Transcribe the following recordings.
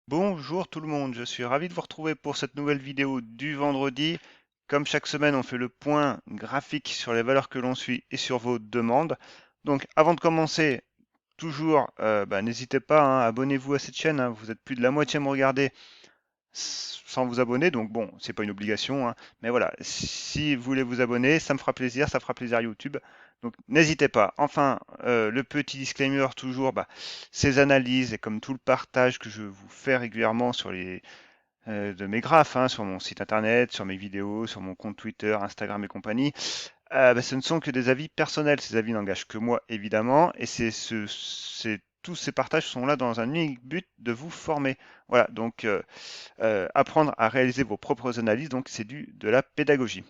Bonjour tout le monde, je suis ravi de vous retrouver pour cette nouvelle vidéo du vendredi. Comme chaque semaine, on fait le point graphique sur les valeurs que l'on suit et sur vos demandes. Donc avant de commencer, toujours, n'hésitez pas, hein, abonnez-vous à cette chaîne, hein, vous êtes plus de la moitié à me regarder sans vous abonner, donc bon, c'est pas une obligation, hein, mais voilà, si vous voulez vous abonner, ça me fera plaisir, ça fera plaisir à YouTube, donc n'hésitez pas. Enfin, le petit disclaimer toujours, ces analyses et comme tout le partage que je vous fais régulièrement sur de mes graphes, hein, sur mon site internet, sur mes vidéos, sur mon compte Twitter, Instagram et compagnie, ce ne sont que des avis personnels. Ces avis n'engagent que moi, évidemment, et tous ces partages sont là dans un unique but de vous former. Voilà, donc apprendre à réaliser vos propres analyses, donc c'est de la pédagogie.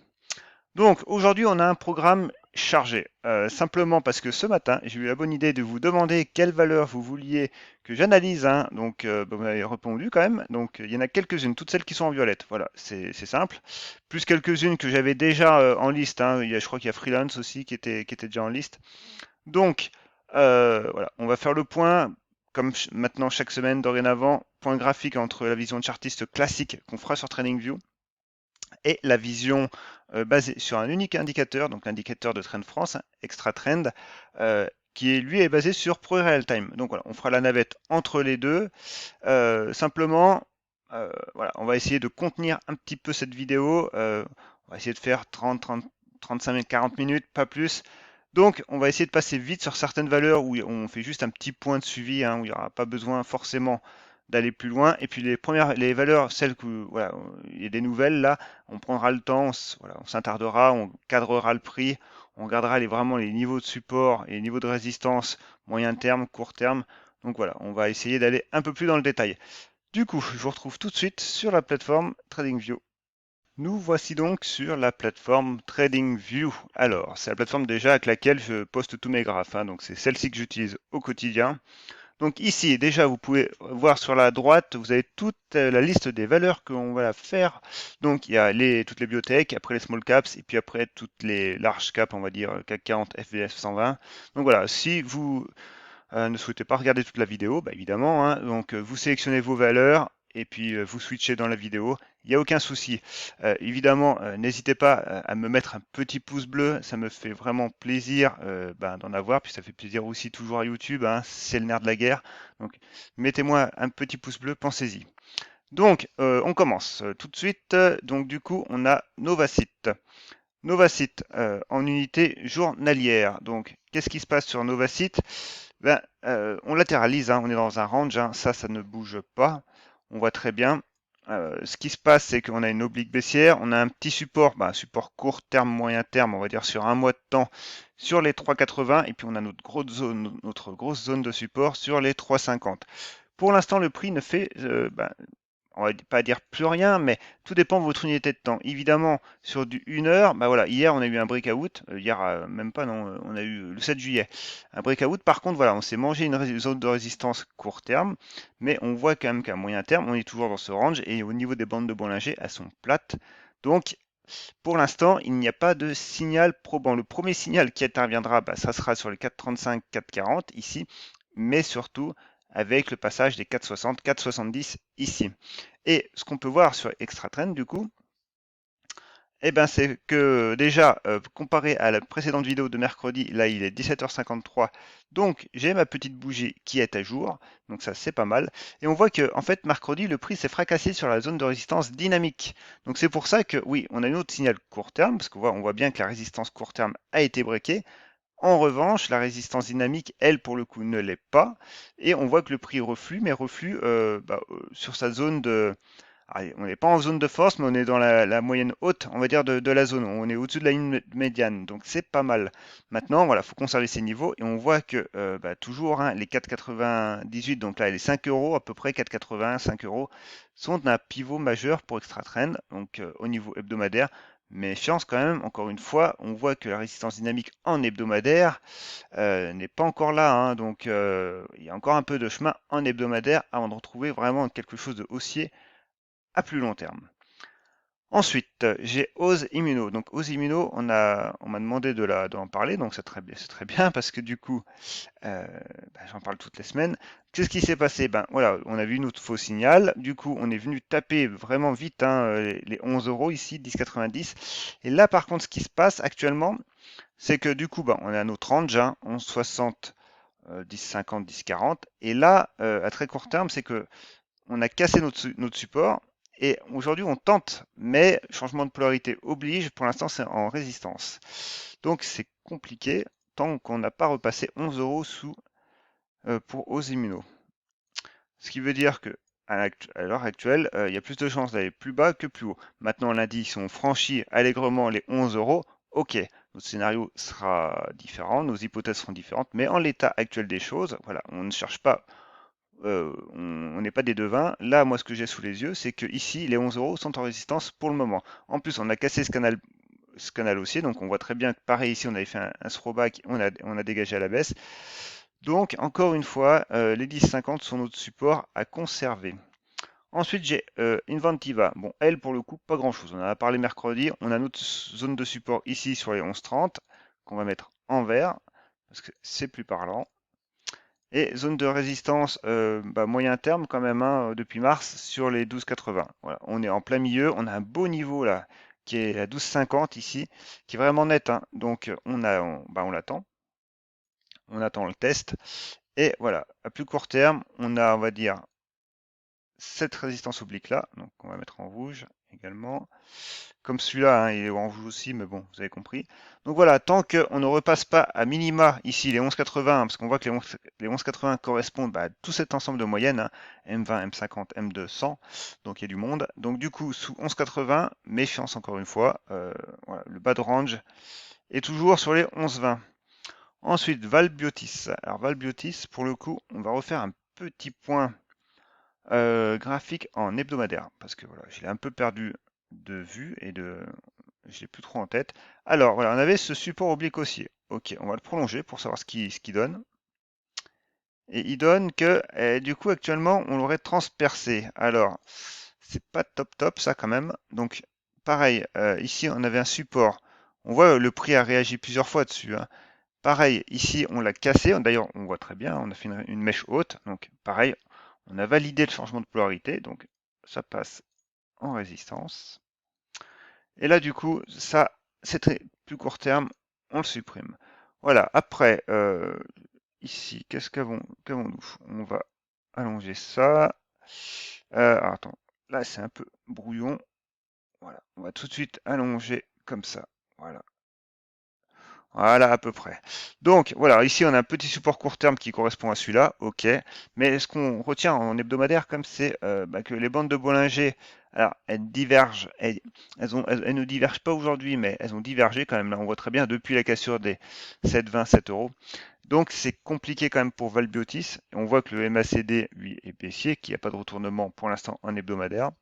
Donc aujourd'hui, on a un programme chargé, simplement parce que ce matin, j'ai eu la bonne idée de vous demander quelles valeurs vous vouliez que j'analyse, hein. Donc vous m'avez répondu quand même. Donc il y en a quelques-unes, toutes celles qui sont en violette. Voilà, c'est simple. Plus quelques-unes que j'avais déjà en liste, hein. Je crois qu'il y a Freelance aussi qui était déjà en liste. Donc voilà, on va faire le point, comme maintenant chaque semaine dorénavant, point graphique entre la vision de chartiste classique qu'on fera sur TradingView et la vision basée sur un unique indicateur, donc l'indicateur de Trend France, Extra Trend, qui lui est basé sur Pro Real Time. Donc voilà, on fera la navette entre les deux. Simplement, voilà, on va essayer de contenir un petit peu cette vidéo. On va essayer de faire 30, 30, 35 minutes, 40 minutes, pas plus. Donc, on va essayer de passer vite sur certaines valeurs où on fait juste un petit point de suivi, hein, où il n'y aura pas besoin forcément d'aller plus loin. Et puis les valeurs, celles que voilà, il y a des nouvelles là, on prendra le temps, voilà, on s'attardera, on cadrera le prix, on regardera vraiment les niveaux de support et les niveaux de résistance moyen terme, court terme. Donc voilà, on va essayer d'aller un peu plus dans le détail. Du coup, je vous retrouve tout de suite sur la plateforme TradingView. Nous voici donc sur la plateforme TradingView. Alors, c'est la plateforme déjà avec laquelle je poste tous mes graphes, hein, donc c'est celle-ci que j'utilise au quotidien. Donc ici, déjà, vous pouvez voir sur la droite, vous avez toute la liste des valeurs qu'on va faire. Donc il y a toutes les biotech, après les small caps, et puis après toutes les large caps, on va dire CAC 40, FVF 120. Donc voilà, si vous ne souhaitez pas regarder toute la vidéo, évidemment, hein, donc vous sélectionnez vos valeurs et puis vous switchez dans la vidéo. Il n'y a aucun souci. Évidemment, n'hésitez pas à me mettre un petit pouce bleu, ça me fait vraiment plaisir d'en avoir, puis ça fait plaisir aussi toujours à YouTube, hein, c'est le nerf de la guerre. Donc mettez-moi un petit pouce bleu, pensez-y. Donc on commence tout de suite. Donc du coup, on a Novacite. Novacite en unité journalière. Donc qu'est-ce qui se passe sur Novacite? On latéralise, hein, on est dans un range, hein, ça ne bouge pas. On voit très bien. Ce qui se passe, c'est qu'on a une oblique baissière, on a un petit support, support court terme, moyen terme, on va dire sur un mois de temps, sur les 3,80, et puis on a notre grosse zone de support sur les 3,50. Pour l'instant, le prix ne fait on va pas dire plus rien, mais tout dépend de votre unité de temps. Évidemment, sur du 1 heure, voilà, hier on a eu un breakout, hier même pas, non, on a eu le 7 juillet, un breakout. Par contre, voilà, on s'est mangé une zone de résistance court terme, mais on voit quand même qu'à moyen terme, on est toujours dans ce range, et au niveau des bandes de Bollinger, elles sont plates. Donc, pour l'instant, il n'y a pas de signal probant. Le premier signal qui interviendra, ça sera sur les 4,35, 4,40 ici, mais surtout avec le passage des 4,60, 4,70 ici. Et ce qu'on peut voir sur Extra Trend, du coup, c'est que déjà, comparé à la précédente vidéo de mercredi, là il est 17h53, donc j'ai ma petite bougie qui est à jour, donc ça c'est pas mal. Et on voit que en fait mercredi le prix s'est fracassé sur la zone de résistance dynamique. Donc c'est pour ça que oui, on a une autre signal court terme, parce qu'on voit bien que la résistance court terme a été breakée. En revanche, la résistance dynamique, elle, pour le coup, ne l'est pas. Et on voit que le prix reflue, mais reflue sur sa zone de, on n'est pas en zone de force, mais on est dans la moyenne haute, on va dire, de la zone. On est au-dessus de la ligne médiane, donc c'est pas mal. Maintenant, voilà, faut conserver ces niveaux et on voit que toujours les 4,98, donc là les 5 euros à peu près, 4,80, 5 euros, sont un pivot majeur pour Extra Trend, donc au niveau hebdomadaire. Méfiance quand même, encore une fois, on voit que la résistance dynamique en hebdomadaire n'est pas encore là, hein, donc il y a encore un peu de chemin en hebdomadaire avant de retrouver vraiment quelque chose de haussier à plus long terme. Ensuite, j'ai Ose Immuno. Donc Ose Immuno, on m'a demandé d'en parler, donc c'est très bien parce que du coup, euh, j'en parle toutes les semaines. Qu'est-ce qui s'est passé? Ben voilà, on a vu notre faux signal. Du coup, on est venu taper vraiment vite hein, les 11 euros ici, 10,90. Et là, par contre, ce qui se passe actuellement, c'est que du coup, ben, on est à notre range, hein, 11,60, 10,50, 10,40. Et là, à très court terme, c'est que on a cassé notre support. Et aujourd'hui, on tente, mais changement de polarité oblige. Pour l'instant, c'est en résistance. Donc, c'est compliqué tant qu'on n'a pas repassé 11 euros pour Osimmuno. Ce qui veut dire que à l'heure actuelle, il y a plus de chances d'aller plus bas que plus haut. Maintenant, lundi, si on franchit allègrement les 11 euros, ok, notre scénario sera différent, nos hypothèses seront différentes, mais en l'état actuel des choses, voilà, on ne cherche pas, on n'est pas des devins. Là, moi, ce que j'ai sous les yeux, c'est que ici, les 11 euros sont en résistance pour le moment. En plus, on a cassé ce canal haussier, donc on voit très bien que pareil ici, on avait fait un throwback, on a dégagé à la baisse. Donc, encore une fois, les 10,50 sont notre support à conserver. Ensuite, j'ai Inventiva. Bon, elle, pour le coup, pas grand-chose. On en a parlé mercredi. On a notre zone de support ici sur les 11,30 qu'on va mettre en vert parce que c'est plus parlant. Et zone de résistance moyen terme quand même hein, depuis mars sur les 12,80. Voilà, on est en plein milieu. On a un beau niveau là qui est à 12,50 ici, qui est vraiment net. Hein. Donc, on l'attend. On attend le test. Et voilà, à plus court terme, on a, on va dire, cette résistance oblique là, donc on va mettre en rouge également. Comme celui-là, hein, il est en rouge aussi, mais bon, vous avez compris. Donc voilà, tant qu'on ne repasse pas à minima ici les 11,80, parce qu'on voit que les 11,80 correspondent à tout cet ensemble de moyennes, hein, M20, M50, M200, donc il y a du monde. Donc du coup, sous 11,80, méfiance encore une fois, voilà, le bas de range est toujours sur les 11,20. Ensuite, Valbiotis. Alors Valbiotis, pour le coup, on va refaire un petit point graphique en hebdomadaire, parce que voilà, je l'ai un peu perdu de vue je l'ai plus trop en tête. Alors voilà, on avait ce support oblique haussier. Ok, on va le prolonger pour savoir ce qu'il donne. Et il donne que du coup actuellement on l'aurait transpercé. Alors c'est pas top top ça quand même. Donc pareil, ici on avait un support. On voit le prix a réagi plusieurs fois dessus. Hein. Pareil, ici on l'a cassé. D'ailleurs on voit très bien, on a fait une mèche haute. Donc pareil, on a validé le changement de polarité. Donc ça passe en résistance. Et là, du coup, ça, c'est très plus court terme, on le supprime. Voilà, après, ici, qu'avons-nous? On va allonger ça. Alors, attends, là, c'est un peu brouillon. Voilà, on va tout de suite allonger comme ça. Voilà. Voilà, à peu près. Donc, voilà, ici, on a un petit support court terme qui correspond à celui-là, ok. Mais ce qu'on retient en hebdomadaire, comme c'est que les bandes de Bollinger, alors, elles divergent, elles ne divergent pas aujourd'hui, mais elles ont divergé quand même. Là, on voit très bien depuis la cassure des 7,27 euros. Donc, c'est compliqué quand même pour Valbiotis. On voit que le MACD, lui, est baissier, qu'il n'y a pas de retournement pour l'instant en hebdomadaire.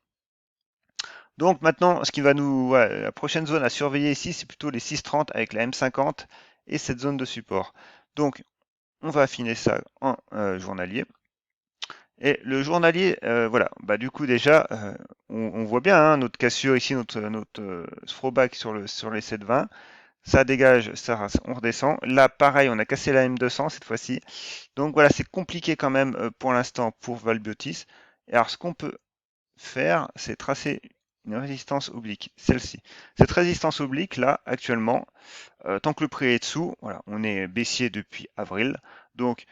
Donc maintenant, la prochaine zone à surveiller ici, c'est plutôt les 6,30 avec la M50 et cette zone de support. Donc, on va affiner ça en journalier. Et le journalier, voilà, bah du coup déjà, on voit bien hein, notre cassure ici, notre throwback sur les 7,20. Ça dégage, on redescend. Là, pareil, on a cassé la M200 cette fois-ci. Donc voilà, c'est compliqué quand même pour l'instant pour Valbiotis. Et alors, ce qu'on peut faire, c'est tracer une résistance oblique, celle-ci. Cette résistance oblique, là, actuellement, tant que le prix est dessous, voilà, on est baissier depuis avril. Donc,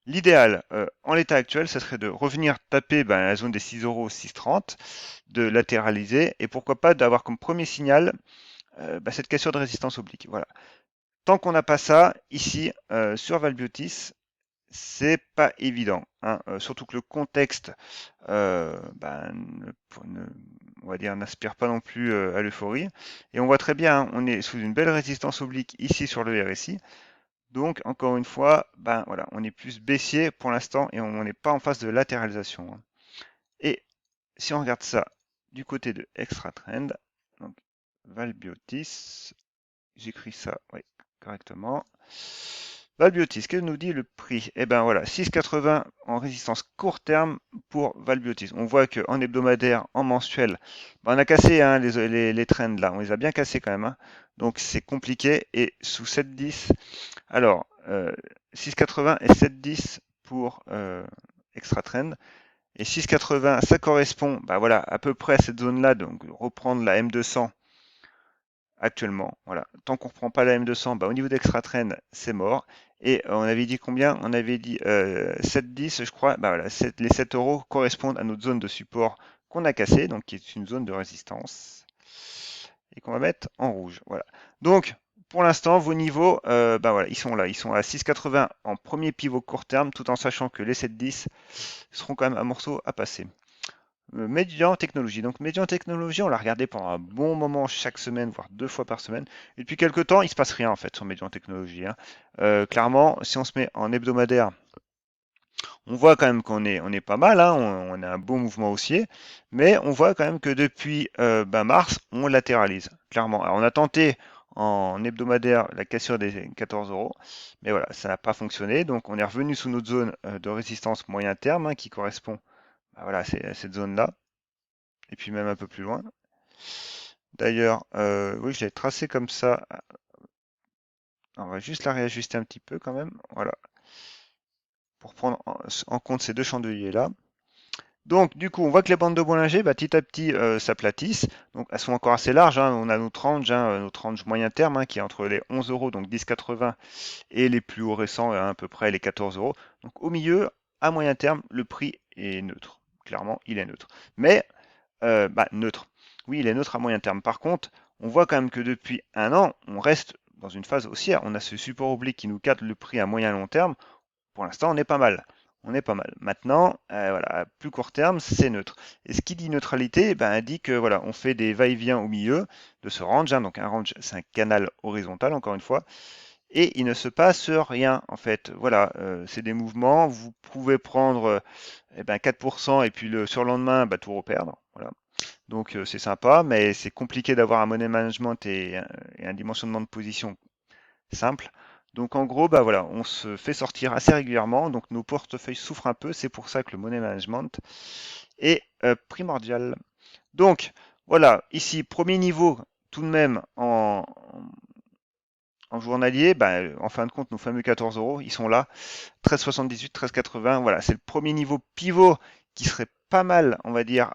l'idéal, en l'état actuel, ce serait de revenir taper la zone des 6 euros, 6,30, de latéraliser, et pourquoi pas d'avoir comme premier signal cette cassure de résistance oblique. Voilà. Tant qu'on n'a pas ça, ici, sur Valbiotis, c'est pas évident, hein, surtout que le contexte, on va dire, n'aspire pas non plus à l'euphorie. Et on voit très bien, hein, on est sous une belle résistance oblique ici sur le RSI. Donc, encore une fois, voilà, on est plus baissier pour l'instant et on n'est pas en phase de latéralisation. Hein. Et si on regarde ça du côté de Extra Trend, donc Valbiotis, j'écris ça, oui, correctement. Valbiotis, que nous dit le prix? Eh ben voilà, 6,80 en résistance court terme pour Valbiotis. On voit qu'en hebdomadaire, en mensuel, ben, on a cassé hein, les trends là, on les a bien cassés quand même, hein. Donc c'est compliqué. Et sous 7,10, alors 6,80 et 7,10 pour Extra Trend. Et 6,80, ça correspond bah voilà, à peu près à cette zone-là, donc reprendre la M200 actuellement. Voilà. Tant qu'on ne reprend pas la M200, bah, au niveau d'Extra Trend, c'est mort. Et on avait dit combien? On avait dit 7,10, je crois. Bah, voilà, les 7 euros correspondent à notre zone de support qu'on a cassée, donc qui est une zone de résistance, et qu'on va mettre en rouge. Voilà. Donc, pour l'instant, vos niveaux, bah voilà, ils sont là. Ils sont à 6,80 en premier pivot court terme, tout en sachant que les 7,10 seront quand même un morceau à passer. Médian Technologie. Donc Médian Technologie, on l'a regardé pendant un bon moment chaque semaine, voire 2 fois par semaine. Et depuis quelques temps, il se passe rien en fait sur Médian Technologie, hein. Clairement, si on se met en hebdomadaire, on voit quand même qu'on est pas mal, hein, on a un beau mouvement haussier, mais on voit quand même que depuis mars, on latéralise, clairement. Alors on a tenté en hebdomadaire la cassure des 14 euros, mais voilà, ça n'a pas fonctionné. Donc on est revenu sous notre zone de résistance moyen terme, hein, qui correspond voilà, à cette zone-là et puis même un peu plus loin. D'ailleurs, oui, je l'ai tracé comme ça. On va juste la réajuster un petit peu quand même. Voilà, pour prendre en compte ces deux chandeliers-là. Donc, du coup, on voit que les bandes de Bollinger, bah, petit à petit, s'aplatissent. Donc, elles sont encore assez larges, hein. On a notre range moyen terme, hein, qui est entre les 11 euros, donc 10,80, et les plus hauts récents, à peu près les 14 euros. Donc, au milieu, à moyen terme, le prix est neutre. Clairement, il est neutre. Mais neutre. Oui, il est neutre à moyen terme. Par contre, on voit quand même que depuis un an, on reste dans une phase haussière. On a ce support oblique qui nous cadre le prix à moyen long terme. Pour l'instant, on est pas mal. On est pas mal. Maintenant, voilà, à plus court terme, c'est neutre. Et ce qui dit neutralité, dit que voilà, on fait des va-et-vient au milieu de ce range, hein. Donc un range, c'est un canal horizontal, encore une fois, et il ne se passe rien en fait. Voilà, c'est des mouvements. Vous pouvez prendre 4% et puis le surlendemain, tout reperdre. Voilà. Donc c'est sympa, mais c'est compliqué d'avoir un money management et un dimensionnement de position simple. Donc en gros, voilà, on se fait sortir assez régulièrement, donc nos portefeuilles souffrent un peu, c'est pour ça que le money management est primordial. Donc voilà, ici, premier niveau, tout de même en journalier, en fin de compte, nos fameux 14 euros, ils sont là, 13,78, 13,80, voilà, c'est le premier niveau pivot qui serait pas mal, on va dire,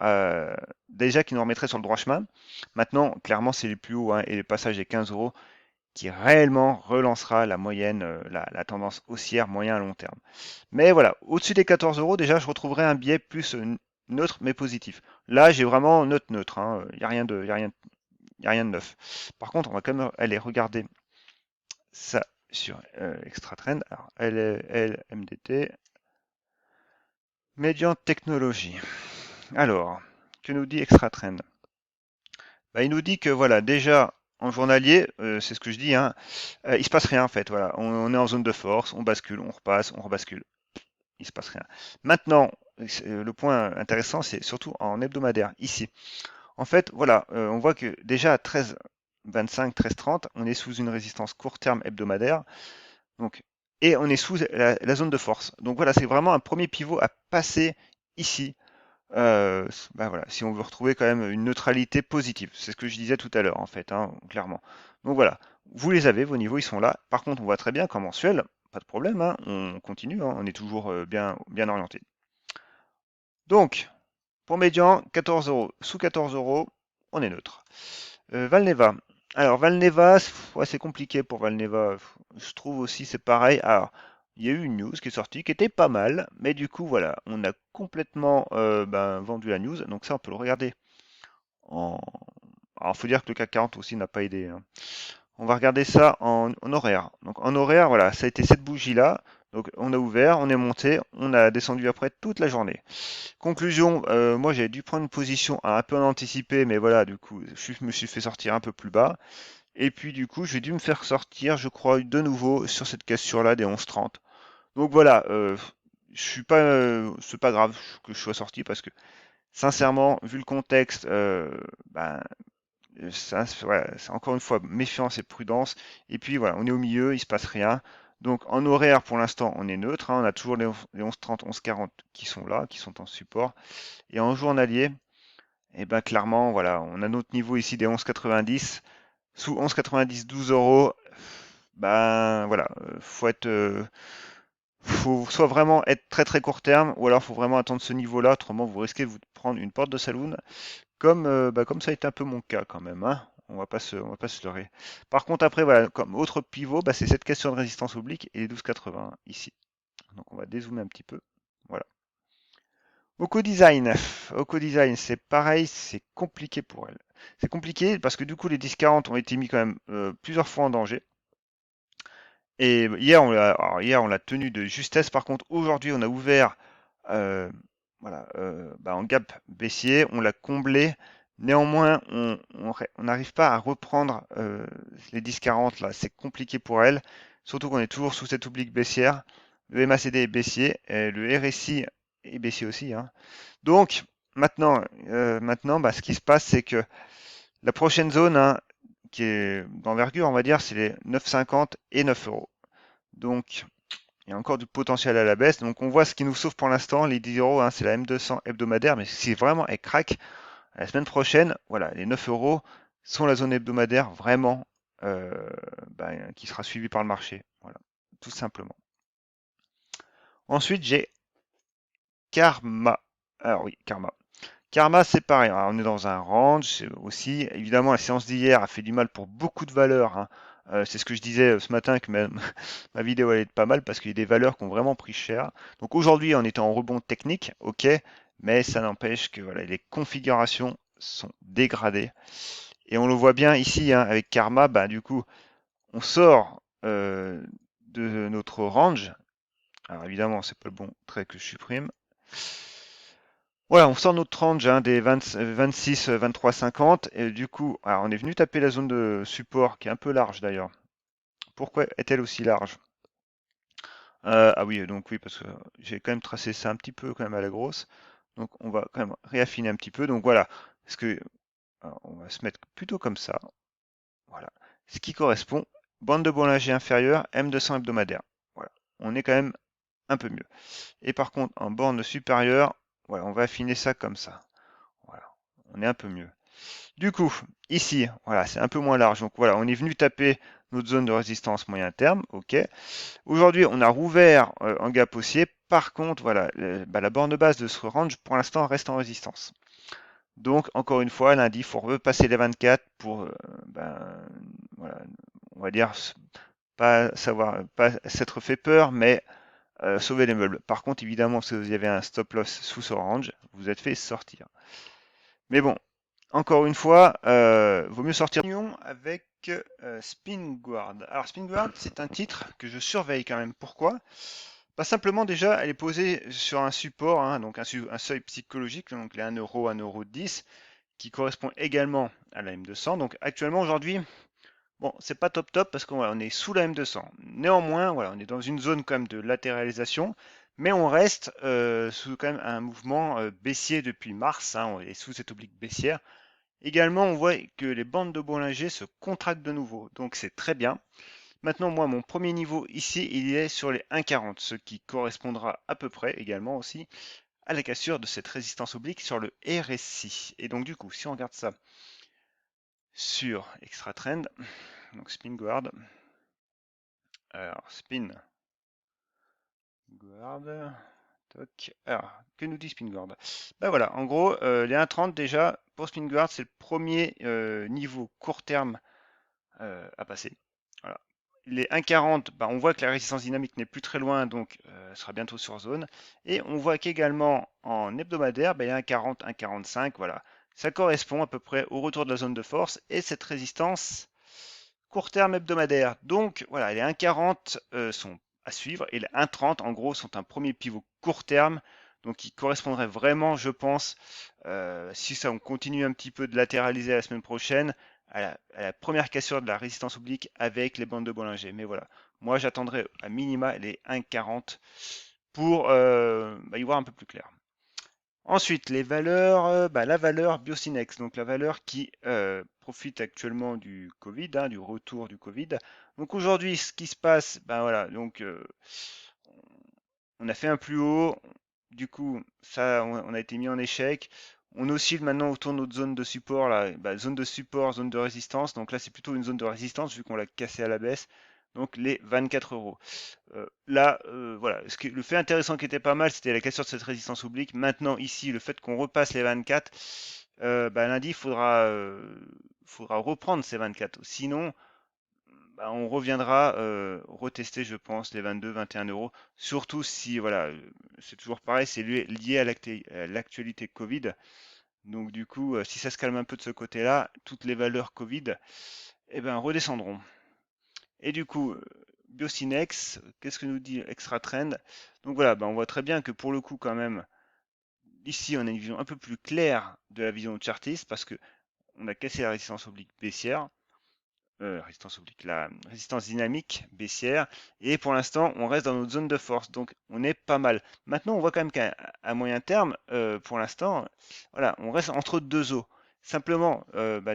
déjà qui nous remettrait sur le droit chemin. Maintenant, clairement, c'est les plus hauts, hein, et le passage des 15 euros qui réellement relancera la moyenne, la tendance haussière moyen à long terme. Mais voilà, au-dessus des 14 euros, déjà, je retrouverai un biais plus neutre mais positif. Là, j'ai vraiment neutre, hein, il n'y a rien de, y a rien de neuf. Par contre, on va quand même aller regarder ça sur Extra Trend. Alors, LMDT, Median Technologie. Alors, que nous dit Extra Trend? Il nous dit que voilà, déjà en journalier, c'est ce que je dis, hein, il se passe rien en fait. Voilà, on est en zone de force, on bascule, on repasse, on rebascule. Il se passe rien. Maintenant, le point intéressant, c'est surtout en hebdomadaire, ici. En fait, voilà, on voit que déjà à 13,25, 13,30, on est sous une résistance court terme hebdomadaire. Donc, et on est sous la zone de force. Donc voilà, c'est vraiment un premier pivot à passer ici. Voilà, si on veut retrouver quand même une neutralité positive. C'est ce que je disais tout à l'heure, en fait, hein, clairement. Donc voilà, vous les avez, vos niveaux, ils sont là. Par contre, on voit très bien qu'en mensuel, pas de problème, hein, on continue, hein, on est toujours bien orienté. Donc, pour médian, 14 euros. Sous 14 euros, on est neutre. Valneva. Alors, Valneva, ouais, c'est compliqué pour Valneva. Je trouve aussi, c'est pareil. Alors, il y a eu une news qui est sortie qui était pas mal, mais du coup, voilà, on a complètement vendu la news. Donc, ça, on peut le regarder en. Alors, il faut dire que le CAC 40 aussi n'a pas aidé, hein. On va regarder ça en horaire. Donc, en horaire, voilà, ça a été cette bougie-là. Donc, on a ouvert, on est monté, on a descendu après toute la journée. Conclusion, moi j'avais dû prendre une position un peu en anticipé, mais voilà, du coup, je me suis fait sortir un peu plus bas. Et puis du coup, j'ai dû me faire sortir, je crois, de nouveau sur cette cassure-là des 11,30. Donc voilà, je suis pas, c'est pas grave que je sois sorti parce que sincèrement, vu le contexte, ça, voilà, c'est encore une fois méfiance et prudence. Et puis voilà, on est au milieu, il se passe rien. Donc en horaire, pour l'instant, on est neutre, hein, on a toujours les 11,30, 11,40 qui sont là, qui sont en support. Et en journalier, et ben clairement, voilà, on a notre niveau ici des 11,90. Sous 11,90, 12 euros, ben voilà, faut soit vraiment être très très court terme, ou alors faut vraiment attendre ce niveau-là, autrement vous risquez de vous prendre une porte de saloon, comme ça a été un peu mon cas quand même, hein. On va pas se leurrer. Par contre après, voilà, comme autre pivot, bah, c'est cette question de résistance oblique et les 12,80 ici. Donc on va dézoomer un petit peu. Voilà. Oco Design. Oco Design, c'est pareil, c'est compliqué pour elle. C'est compliqué parce que du coup les 10,40 ont été mis quand même plusieurs fois en danger. Et hier, on l'a tenu de justesse. Par contre, aujourd'hui, on a ouvert euh, voilà, en gap baissier, on l'a comblé. Néanmoins, on n'arrive pas à reprendre les 10,40 là. C'est compliqué pour elle. Surtout qu'on est toujours sous cette oblique baissière. Le MACD est baissier, et le RSI est baissier aussi, hein. Donc, maintenant, bah, ce qui se passe, c'est que la prochaine zone, hein, qui est d'envergure, on va dire, c'est les 9,50 et 9 euros. Donc, il y a encore du potentiel à la baisse. Donc, on voit ce qui nous sauve pour l'instant. Les 10 euros, hein, c'est la M200 hebdomadaire. Mais si vraiment elle craque, la semaine prochaine, voilà, les 9 euros sont la zone hebdomadaire vraiment qui sera suivie par le marché. Voilà, tout simplement. Ensuite, j'ai Karma. Alors oui, Karma. Karma, c'est pareil, hein, on est dans un range aussi. Évidemment, la séance d'hier a fait du mal pour beaucoup de valeurs, hein. C'est ce que je disais ce matin que ma vidéo allait être pas mal parce qu'il y a des valeurs qui ont vraiment pris cher. Donc aujourd'hui, on était en rebond technique, ok, mais ça n'empêche que voilà, les configurations sont dégradées. Et on le voit bien ici, hein, avec Karma, bah, du coup, on sort de notre range. Alors évidemment, c'est pas le bon trait que je supprime. Voilà, on sort notre range, hein, des 20 26, 23, 50. Et du coup, alors on est venu taper la zone de support qui est un peu large d'ailleurs. Pourquoi est-elle aussi large? Ah oui, donc oui, parce que j'ai quand même tracé ça un petit peu quand même à la grosse. Donc on va quand même réaffiner un petit peu. Donc voilà, alors, on va se mettre plutôt comme ça. Voilà. Ce qui correspond, bande de Bollinger inférieure, M200 hebdomadaire. Voilà. On est quand même un peu mieux. Et par contre, en borne supérieure, voilà, on va affiner ça comme ça. Voilà. On est un peu mieux. Du coup, ici, voilà, c'est un peu moins large. Donc voilà, on est venu taper notre zone de résistance moyen terme. OK. Aujourd'hui, on a rouvert en gap haussier. Par contre, voilà, la borne de base de ce range, pour l'instant, reste en résistance. Donc, encore une fois, lundi, il faut repasser les 24 pour, voilà, on va dire, pas s'être fait peur, mais sauver les meubles. Par contre, évidemment, si vous avez un stop loss sous ce range, vous êtes fait sortir. Mais bon, encore une fois, vaut mieux sortir avec Spinguard. Alors Spinguard, c'est un titre que je surveille quand même. Pourquoi? Pas simplement déjà, elle est posée sur un support, hein, donc un seuil psychologique, donc les 1 euro, 1,10 €, qui correspond également à la M200. Donc actuellement aujourd'hui, bon, c'est pas top top parce qu'on est sous la M200. Néanmoins, voilà, on est dans une zone quand même de latéralisation, mais on reste sous quand même un mouvement baissier depuis mars, hein, on est sous cette oblique baissière. Également, on voit que les bandes de Bollinger se contractent de nouveau, donc c'est très bien. Maintenant, moi, mon premier niveau ici, il est sur les 1,40, ce qui correspondra à peu près également aussi à la cassure de cette résistance oblique sur le RSI. Et donc, du coup, si on regarde ça sur Extra Trend, donc Spin Guard, alors Spin Guard, toc. Alors, que nous dit Spin Guard? Ben voilà, en gros, les 1,30 déjà, pour Spin Guard, c'est le premier niveau court terme à passer. Voilà. Les 1,40, bah, on voit que la résistance dynamique n'est plus très loin, donc elle sera bientôt sur zone. Et on voit qu'également en hebdomadaire, bah, il y a 1,40, 1,45, voilà. Ça correspond à peu près au retour de la zone de force et cette résistance court terme hebdomadaire. Donc voilà, les 1,40 sont à suivre et les 1,30 en gros sont un premier pivot court terme. Donc qui correspondrait vraiment, je pense, si ça on continue un petit peu de latéraliser la semaine prochaine, à la première cassure de la résistance oblique avec les bandes de Bollinger. Mais voilà, moi j'attendrai à minima les 1,40 pour y voir un peu plus clair. Ensuite, les valeurs, la valeur Biocinex, donc la valeur qui profite actuellement du Covid, hein, du retour du Covid. Donc aujourd'hui, ce qui se passe, ben voilà, donc on a fait un plus haut, du coup, ça, on a été mis en échec. On oscille maintenant autour de notre zone de support, là, zone de support, zone de résistance. Donc là, c'est plutôt une zone de résistance vu qu'on l'a cassé à la baisse. Donc les 24 euros. Là, voilà, le fait intéressant qui était pas mal, c'était la cassure de cette résistance oblique. Maintenant, ici, le fait qu'on repasse les 24, lundi, il faudra reprendre ces 24. Sinon, on reviendra retester, je pense, les 22, 21 euros. Surtout si, voilà, c'est toujours pareil, c'est lié à l'actualité Covid. Donc du coup, si ça se calme un peu de ce côté-là, toutes les valeurs Covid, redescendront. Et du coup, Biocinex, qu'est-ce que nous dit Extra Trend? Donc voilà, on voit très bien que pour le coup, quand même, ici, on a une vision un peu plus claire de la vision chartiste parce que on a cassé la résistance oblique baissière, la résistance dynamique baissière, et pour l'instant, on reste dans notre zone de force, donc on est pas mal. Maintenant, on voit quand même qu'à moyen terme, pour l'instant, voilà, on reste entre deux eaux. Simplement,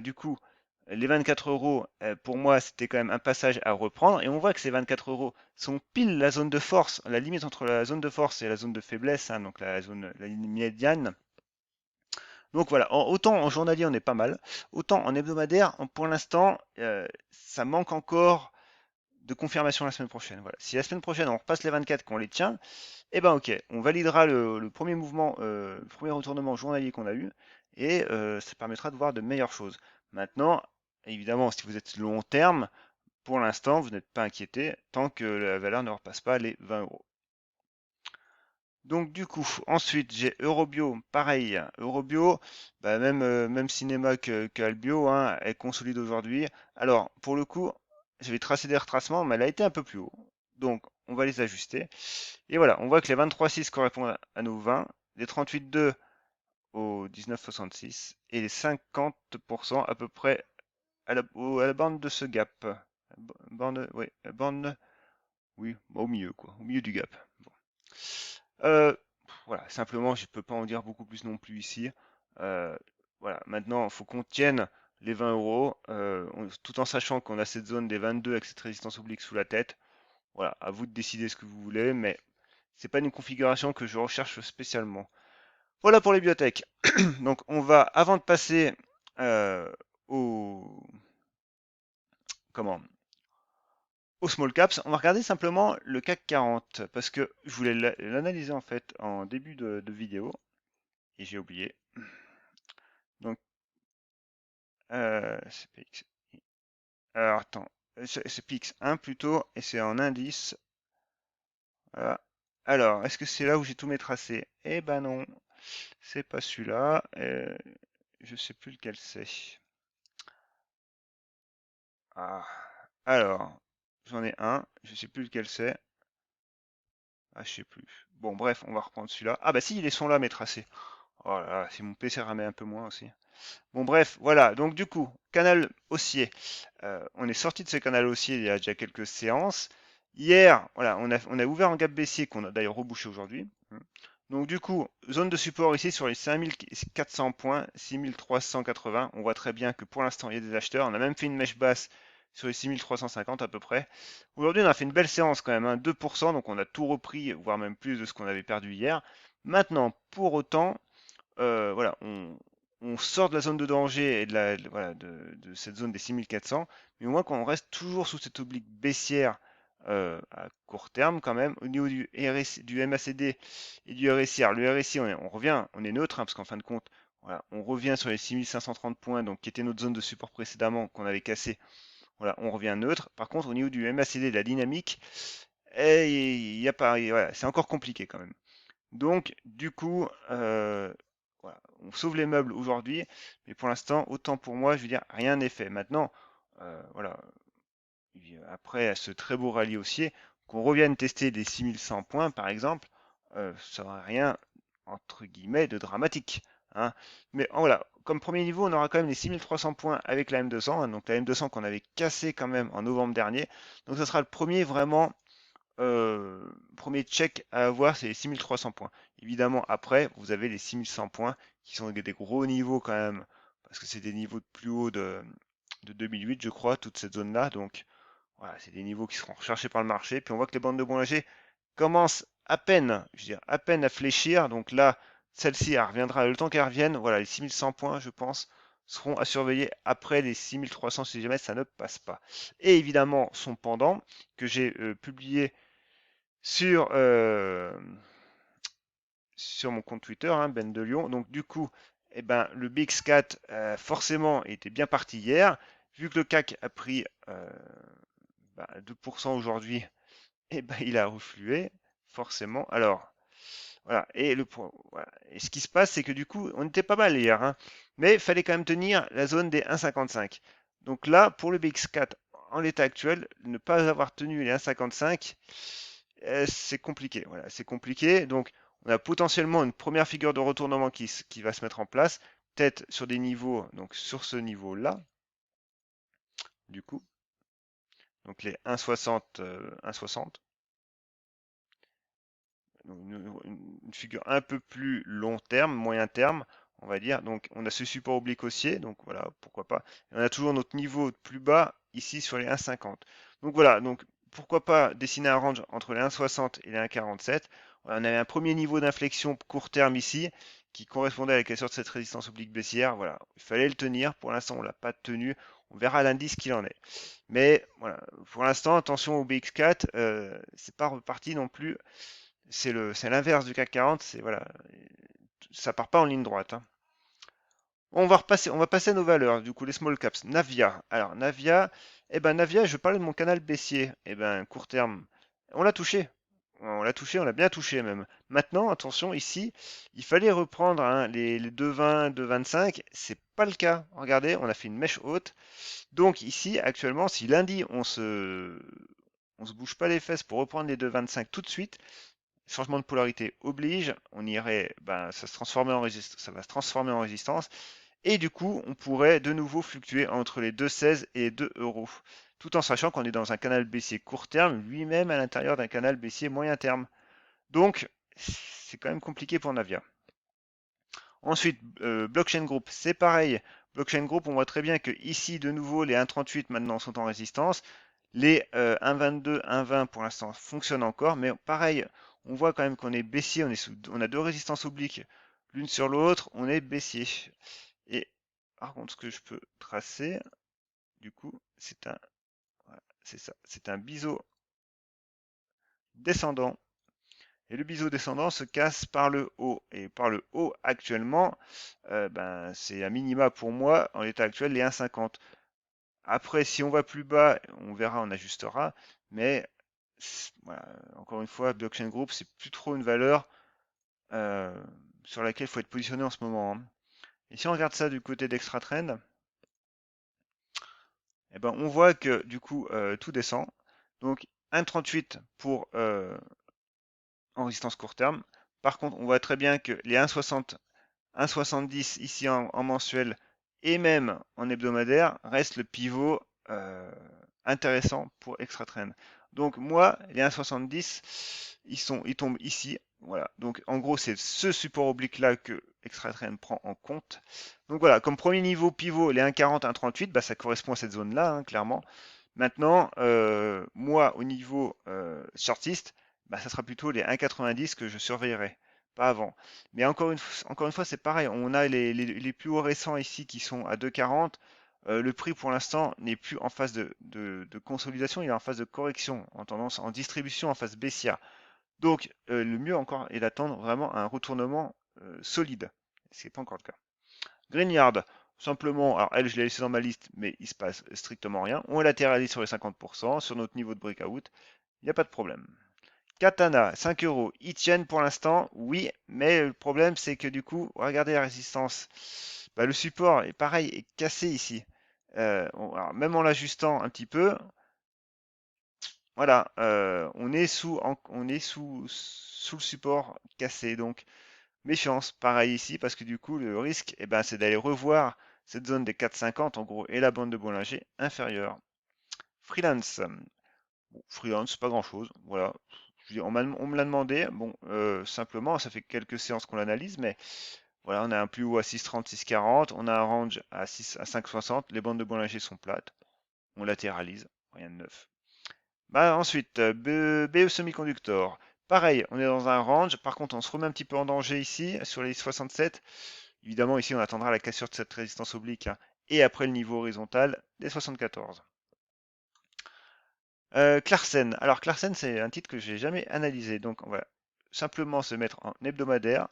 du coup, les 24 euros, pour moi, c'était quand même un passage à reprendre, et on voit que ces 24 euros sont pile la zone de force, la limite entre la zone de force et la zone de faiblesse, hein, donc la ligne médiane. Donc voilà, autant en journalier on est pas mal, autant en hebdomadaire, pour l'instant, ça manque encore de confirmation la semaine prochaine. Voilà. Si la semaine prochaine on repasse les 24, qu'on les tient, ok, on validera le premier mouvement, le premier retournement journalier qu'on a eu, et ça permettra de voir de meilleures choses. Maintenant, évidemment, si vous êtes long terme, pour l'instant, vous n'êtes pas inquiété tant que la valeur ne repasse pas les 20 euros. Donc du coup, ensuite j'ai Eurobio, pareil. Eurobio, même cinéma qu'Albio, hein, elle consolide aujourd'hui. Alors pour le coup, je vais tracer des retracements, mais elle a été un peu plus haut. Donc on va les ajuster. Et voilà, on voit que les 23,6 correspondent à nos 20, les 38,2 au 19,66 et les 50% à peu près à la bande de ce gap. Bande, oui, bande, oui, au milieu quoi, au milieu du gap. Bon. Euh, voilà, simplement, je peux pas en dire beaucoup plus non plus ici. Euh, voilà, maintenant, il faut qu'on tienne les 20 euros, tout en sachant qu'on a cette zone des 22 avec cette résistance oblique sous la tête. Voilà, à vous de décider ce que vous voulez, mais c'est pas une configuration que je recherche spécialement. Voilà pour les biotech. Donc, on va, avant de passer au, comment, au small caps, on va regarder simplement le CAC 40 parce que je voulais l'analyser en fait en début de vidéo et j'ai oublié. Donc, c'est PX. Alors, attends, c'est PX1 plutôt, et c'est en indice. Voilà. Alors, est-ce que c'est là où j'ai tous mes tracés? Eh ben non, c'est pas celui-là. Je sais plus lequel c'est. Ah, alors, j'en ai un, je sais plus lequel c'est. Ah, je sais plus. Bon, bref, on va reprendre celui-là. Ah bah si, ils sont là mes tracés. Oh là là, si mon PC ramait un peu moins aussi. Bon, bref, voilà. Donc, du coup, canal haussier. On est sorti de ce canal haussier il y a déjà quelques séances. Hier, voilà, on a ouvert un gap baissier qu'on a d'ailleurs rebouché aujourd'hui. Donc, du coup, zone de support ici sur les 5400 points, 6380. On voit très bien que pour l'instant, il y a des acheteurs. On a même fait une mèche basse sur les 6350 à peu près. Aujourd'hui, on a fait une belle séance quand même, hein, 2%. Donc, on a tout repris, voire même plus de ce qu'on avait perdu hier. Maintenant, pour autant, voilà, on sort de la zone de danger et voilà, de cette zone des 6400, mais au moins qu'on reste toujours sous cette oblique baissière à court terme quand même. Au niveau du RSI, du MACD et du RSI, alors le RSI, on revient, on est neutre, hein, parce qu'en fin de compte, voilà, on revient sur les 6530 points, donc qui était notre zone de support précédemment, qu'on avait cassé. Voilà, on revient neutre. Par contre, au niveau du MACD, de la dynamique, il y a pas, voilà, c'est encore compliqué quand même. Donc, du coup, voilà, on sauve les meubles aujourd'hui, mais pour l'instant, autant pour moi, je veux dire, rien n'est fait. Maintenant, voilà, après ce très beau rallye haussier, qu'on revienne tester les 6100 points, par exemple, ça n'aura rien, entre guillemets, de dramatique, hein. Mais voilà, comme premier niveau, on aura quand même les 6300 points avec la M200, hein, donc la M200 qu'on avait cassée quand même en novembre dernier. Donc, ce sera le premier vraiment premier check à avoir, c'est les 6300 points. Évidemment, après, vous avez les 6100 points, qui sont des gros niveaux quand même, parce que c'est des niveaux de plus haut de 2008, je crois, toute cette zone-là. Donc, voilà, c'est des niveaux qui seront recherchés par le marché. Puis on voit que les bandes de Bollinger commencent à peine, je veux dire, à peine à fléchir. Donc là, celle-ci, elle reviendra. Le temps qu'elle revienne, voilà, les 6100 points, je pense, seront à surveiller après les 6300 si jamais ça ne passe pas. Et évidemment, son pendant, que j'ai publié sur, sur mon compte Twitter, hein, Ben de Lyon. Donc du coup, eh ben, le BX4 forcément était bien parti hier. Vu que le CAC a pris 2% aujourd'hui, eh ben, il a reflué, forcément. Alors, voilà. Voilà. Et ce qui se passe, c'est que du coup, on était pas mal hier, hein, mais il fallait quand même tenir la zone des 1,55. Donc là, pour le BX4, en l'état actuel, ne pas avoir tenu les 1,55, c'est compliqué. Voilà, c'est compliqué. Donc, on a potentiellement une première figure de retournement qui va se mettre en place, peut-être sur des niveaux, donc sur ce niveau-là, du coup, donc les 1,60, 1,60. Une figure un peu plus long terme, moyen terme, on va dire. Donc on a ce support oblique haussier, donc voilà, pourquoi pas. Et on a toujours notre niveau plus bas ici sur les 1,50. Donc voilà, donc pourquoi pas dessiner un range entre les 1,60 et les 1,47. Voilà, on avait un premier niveau d'inflexion court terme ici qui correspondait à la cassure de cette résistance oblique baissière. Voilà, il fallait le tenir. Pour l'instant, on l'a pas tenu. On verra lundi ce qu'il en est. Mais voilà, pour l'instant, attention au BX4, c'est pas reparti non plus, c'est l'inverse du CAC 40, c'est voilà, ça part pas en ligne droite, hein. On va passer à nos valeurs, du coup les small caps. Navia. Alors Navia, Navia, je parlais de mon canal baissier. Court terme, on l'a touché. On l'a bien touché même. Maintenant, attention, ici, il fallait reprendre, hein, les 2,20, 2,25. C'est pas le cas. Regardez, on a fait une mèche haute. Donc ici, actuellement, si lundi on se bouge pas les fesses pour reprendre les 2,25 tout de suite, changement de polarité oblige, on irait, ça va se transformer en résistance, et du coup, on pourrait de nouveau fluctuer entre les 2,16 et 2 euros, tout en sachant qu'on est dans un canal baissier court terme, lui-même à l'intérieur d'un canal baissier moyen terme. Donc, c'est quand même compliqué pour Navia. Ensuite, Blockchain Group, c'est pareil. Blockchain Group, on voit très bien que ici, de nouveau, les 1,38 maintenant sont en résistance. Les 1,22, 1,20 pour l'instant fonctionnent encore, mais pareil, on voit quand même qu'on est baissier, on a deux résistances obliques l'une sur l'autre, on est baissier. Et par contre, ce que je peux tracer, du coup, voilà, c'est ça, c'est un biseau descendant. Et le biseau descendant se casse par le haut. Et par le haut, actuellement, c'est un minima pour moi, en l'état actuel, les 1,50. Après, si on va plus bas, on verra, on ajustera. Mais voilà, encore une fois, Blockchain Group, c'est plus trop une valeur euh, sur laquelle il faut être positionné en ce moment, hein. Et si on regarde ça du côté d'Extra Trend, on voit que du coup, tout descend. Donc 1,38 pour en résistance court terme. Par contre, on voit très bien que les 1,60, 1,70 ici en mensuel et même en hebdomadaire reste le pivot intéressant pour Extra Trend. Donc moi, les 1,70, ils tombent ici. Voilà. Donc en gros, c'est ce support oblique là que Extra Trend prend en compte. Donc voilà, comme premier niveau pivot, les 1,40, 1,38, ça correspond à cette zone-là, hein, clairement. Maintenant, moi, au niveau shortiste, ça sera plutôt les 1,90 que je surveillerai, pas avant. Mais encore une fois, c'est pareil. On a les plus hauts récents ici qui sont à 2,40. Le prix pour l'instant n'est plus en phase de consolidation, il est en phase de correction, en tendance en distribution, en phase baissière. Donc, le mieux encore est d'attendre vraiment un retournement solide. Ce n'est pas encore le cas. Greenyard, simplement, alors elle, je l'ai laissé dans ma liste, mais il se passe strictement rien. On latéralise sur les 50%, sur notre niveau de breakout, il n'y a pas de problème. Katana, 5 euros. Ils tiennent pour l'instant, oui, mais le problème c'est que du coup, regardez la résistance. Le support est pareil, est cassé ici. Alors, même en l'ajustant un petit peu, voilà, on est sous le support cassé. Donc, méfiance, pareil ici, parce que du coup, le risque, c'est d'aller revoir cette zone des 4,50 en gros et la bande de Bollinger inférieure. Freelance. Freelance, pas grand-chose. Voilà. On me l'a demandé. Bon, simplement, ça fait quelques séances qu'on l'analyse, mais voilà, on a un plus haut à 6,30, 6,40. On a un range à 6, à 5,60. Les bandes de Bollinger sont plates. On latéralise. Rien de neuf. Bah, ensuite, BE Semiconductor. Pareil, on est dans un range. Par contre, on se remet un petit peu en danger ici, sur les 67. Évidemment, ici, on attendra la cassure de cette résistance oblique, hein, et après le niveau horizontal des 74. Clarsen. Alors, Clarsen, c'est un titre que j'ai jamais analysé. Donc, on va simplement se mettre en hebdomadaire.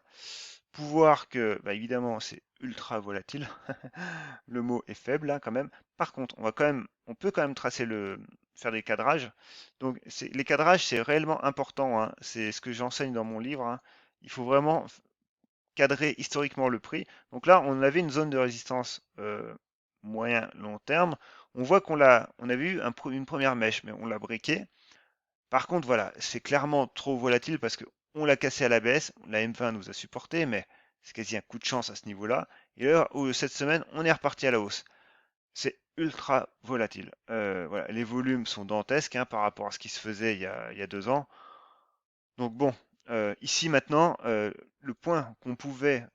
Pouvoir que, bah, évidemment, c'est ultra volatile. Le mot est faible, hein, quand même. Par contre, on peut quand même faire des cadrages. Donc, les cadrages, c'est réellement important, hein. C'est ce que j'enseigne dans mon livre, hein. Il faut vraiment cadrer historiquement le prix. Donc là, on avait une zone de résistance moyen long terme. On voit on avait eu une première mèche, mais on l'a briqué. Par contre, voilà, c'est clairement trop volatile parce que on l'a cassé à la baisse. La M20 nous a supporté, mais c'est quasi un coup de chance à ce niveau-là. Et là, cette semaine, on est reparti à la hausse. C'est ultra volatile. Voilà, les volumes sont dantesques, hein, par rapport à ce qui se faisait il y a 2 ans. Donc bon, ici maintenant, le point qu'on pouvait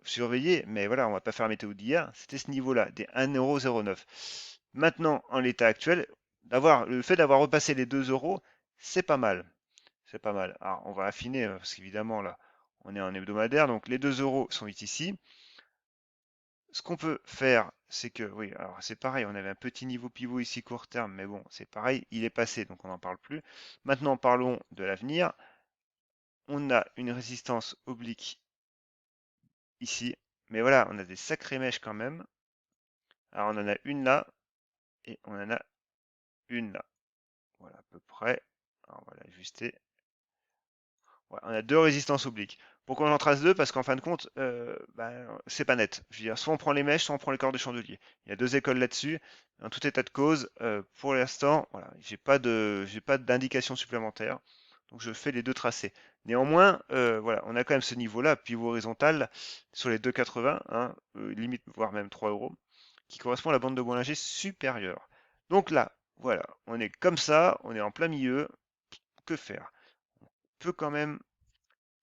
surveiller, mais voilà, on va pas faire la météo d'hier, c'était ce niveau-là, des 1,09 €. Maintenant, en l'état actuel, le fait d'avoir repassé les 2 euros, c'est pas mal. C'est pas mal. Alors, on va affiner, parce qu'évidemment, là, on est en hebdomadaire, donc les 2 euros sont ici. Ce qu'on peut faire, c'est que, oui, alors c'est pareil, on avait un petit niveau pivot ici court terme, mais bon, c'est pareil, il est passé, donc on n'en parle plus. Maintenant, parlons de l'avenir. On a une résistance oblique ici, mais voilà, on a des sacrées mèches quand même. Alors, on en a une là, et on en a une là. Voilà, à peu près. Alors, on va l'ajuster. Ouais, on a deux résistances obliques. Pourquoi j'en trace deux? Parce qu'en fin de compte, c'est pas net. Je veux dire, soit on prend les mèches, soit on prend les corps de chandelier. Il y a deux écoles là-dessus. En tout état de cause, pour l'instant, voilà, j'ai pas d'indication supplémentaire. Donc je fais les deux tracés. Néanmoins, voilà, on a quand même ce niveau-là, pivot horizontal sur les 2,80, hein, limite voire même 3 euros, qui correspond à la bande de Bollinger supérieure. Donc là, voilà, on est comme ça, on est en plein milieu. Que faire? On peut quand même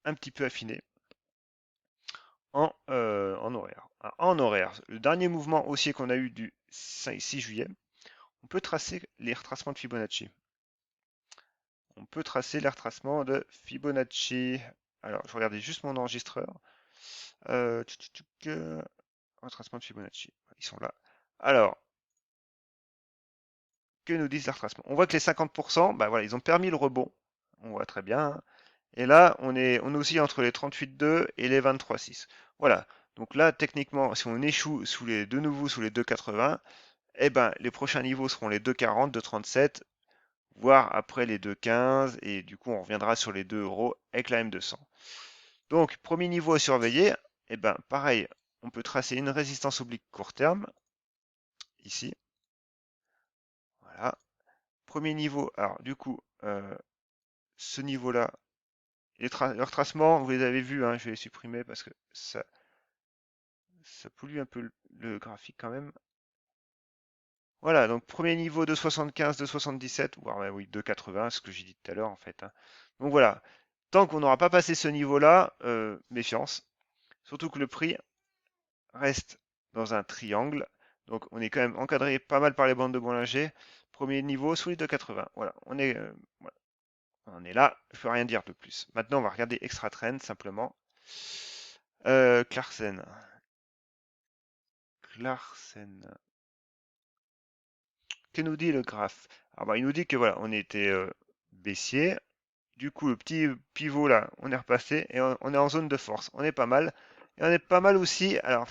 un petit peu affiné en horaire. Alors, en horaire, le dernier mouvement haussier qu'on a eu du 6 juillet, on peut tracer les retracements de Fibonacci. On peut tracer les retracements de Fibonacci. Alors, je regardais juste mon enregistreur. Retracement de Fibonacci. Ils sont là. Alors, que nous disent les retracements? On voit que les 50%, bah voilà, ils ont permis le rebond. On voit très bien, hein. Et là, on est aussi entre les 38,2 et les 23,6. Voilà. Donc là, techniquement, si on échoue de nouveau sous les 2,80, eh ben, les prochains niveaux seront les 2,40, 2,37, voire après les 2,15, et du coup, on reviendra sur les 2 euros avec la M200. Donc, premier niveau à surveiller, eh ben, pareil, on peut tracer une résistance oblique court terme, ici. Voilà. Premier niveau, alors du coup, ce niveau-là, le retracement, vous les avez vus, hein, je vais les supprimer parce que ça pollue un peu le graphique quand même. Voilà, donc premier niveau de 75, de 77, voire oui, de 80, ce que j'ai dit tout à l'heure en fait, hein. Donc voilà, tant qu'on n'aura pas passé ce niveau-là, méfiance. Surtout que le prix reste dans un triangle. Donc on est quand même encadré pas mal par les bandes de Bollinger. Premier niveau sous les 2,80. Voilà, voilà. On est là, je peux rien dire de plus. Maintenant, on va regarder Extra Trend simplement. Clarkson. Clarkson. Que nous dit le graphe? Alors, bah, il nous dit que voilà, on était baissier. Du coup, le petit pivot là, on est repassé et on est en zone de force. On est pas mal. Et on est pas mal aussi. Alors,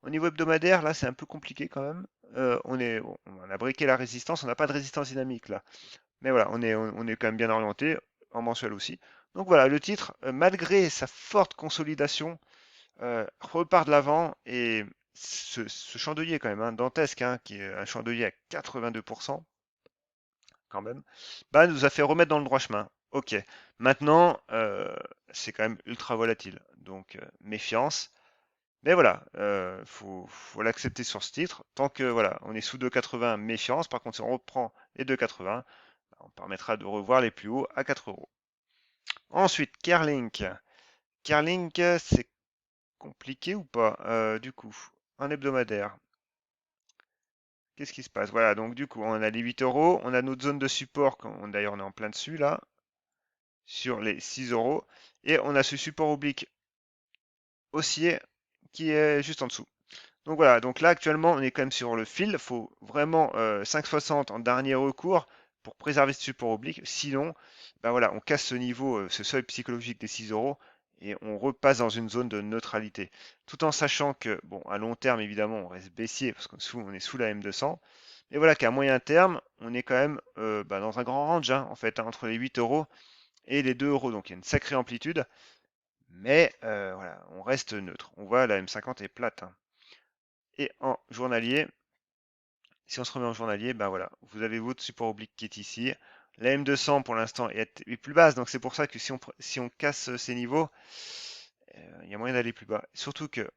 au niveau hebdomadaire, là, c'est un peu compliqué quand même. On a briqué la résistance. On n'a pas de résistance dynamique là. Mais voilà, on est quand même bien orienté, en mensuel aussi. Donc voilà, le titre, malgré sa forte consolidation, repart de l'avant et ce chandelier quand même, hein, dantesque, hein, qui est un chandelier à 82% quand même, bah, nous a fait remettre dans le droit chemin. Ok, maintenant, c'est quand même ultra volatile, donc méfiance. Mais voilà, faut l'accepter sur ce titre. Tant que voilà, on est sous 2,80, méfiance. Par contre, si on reprend les 2,80, On permettra de revoir les plus hauts à 4 euros. Ensuite, Kerlink. Kerlink, c'est compliqué ou pas du coup, un hebdomadaire. Qu'est-ce qui se passe? Voilà, donc du coup, on a les 8 euros, on a notre zone de support, d'ailleurs on est en plein dessus là, sur les 6 euros, et on a ce support oblique haussier qui est juste en dessous. Donc voilà, donc là actuellement on est quand même sur le fil, il faut vraiment 5,60 en dernier recours pour préserver ce support oblique, sinon ben voilà, on casse ce niveau, ce seuil psychologique des 6 euros et on repasse dans une zone de neutralité. Tout en sachant que, bon, à long terme évidemment on reste baissier parce qu'on est sous la M200, mais voilà qu'à moyen terme on est quand même dans un grand range hein, en fait, hein, entre les 8 euros et les 2 euros, donc il y a une sacrée amplitude, mais voilà, on reste neutre. On voit la M50 est plate, hein. Et en journalier, si on se remet en journalier, ben voilà, vous avez votre support oblique qui est ici. La M200 pour l'instant est plus basse, donc c'est pour ça que si on casse ces niveaux, il y a moyen d'aller plus bas. Surtout que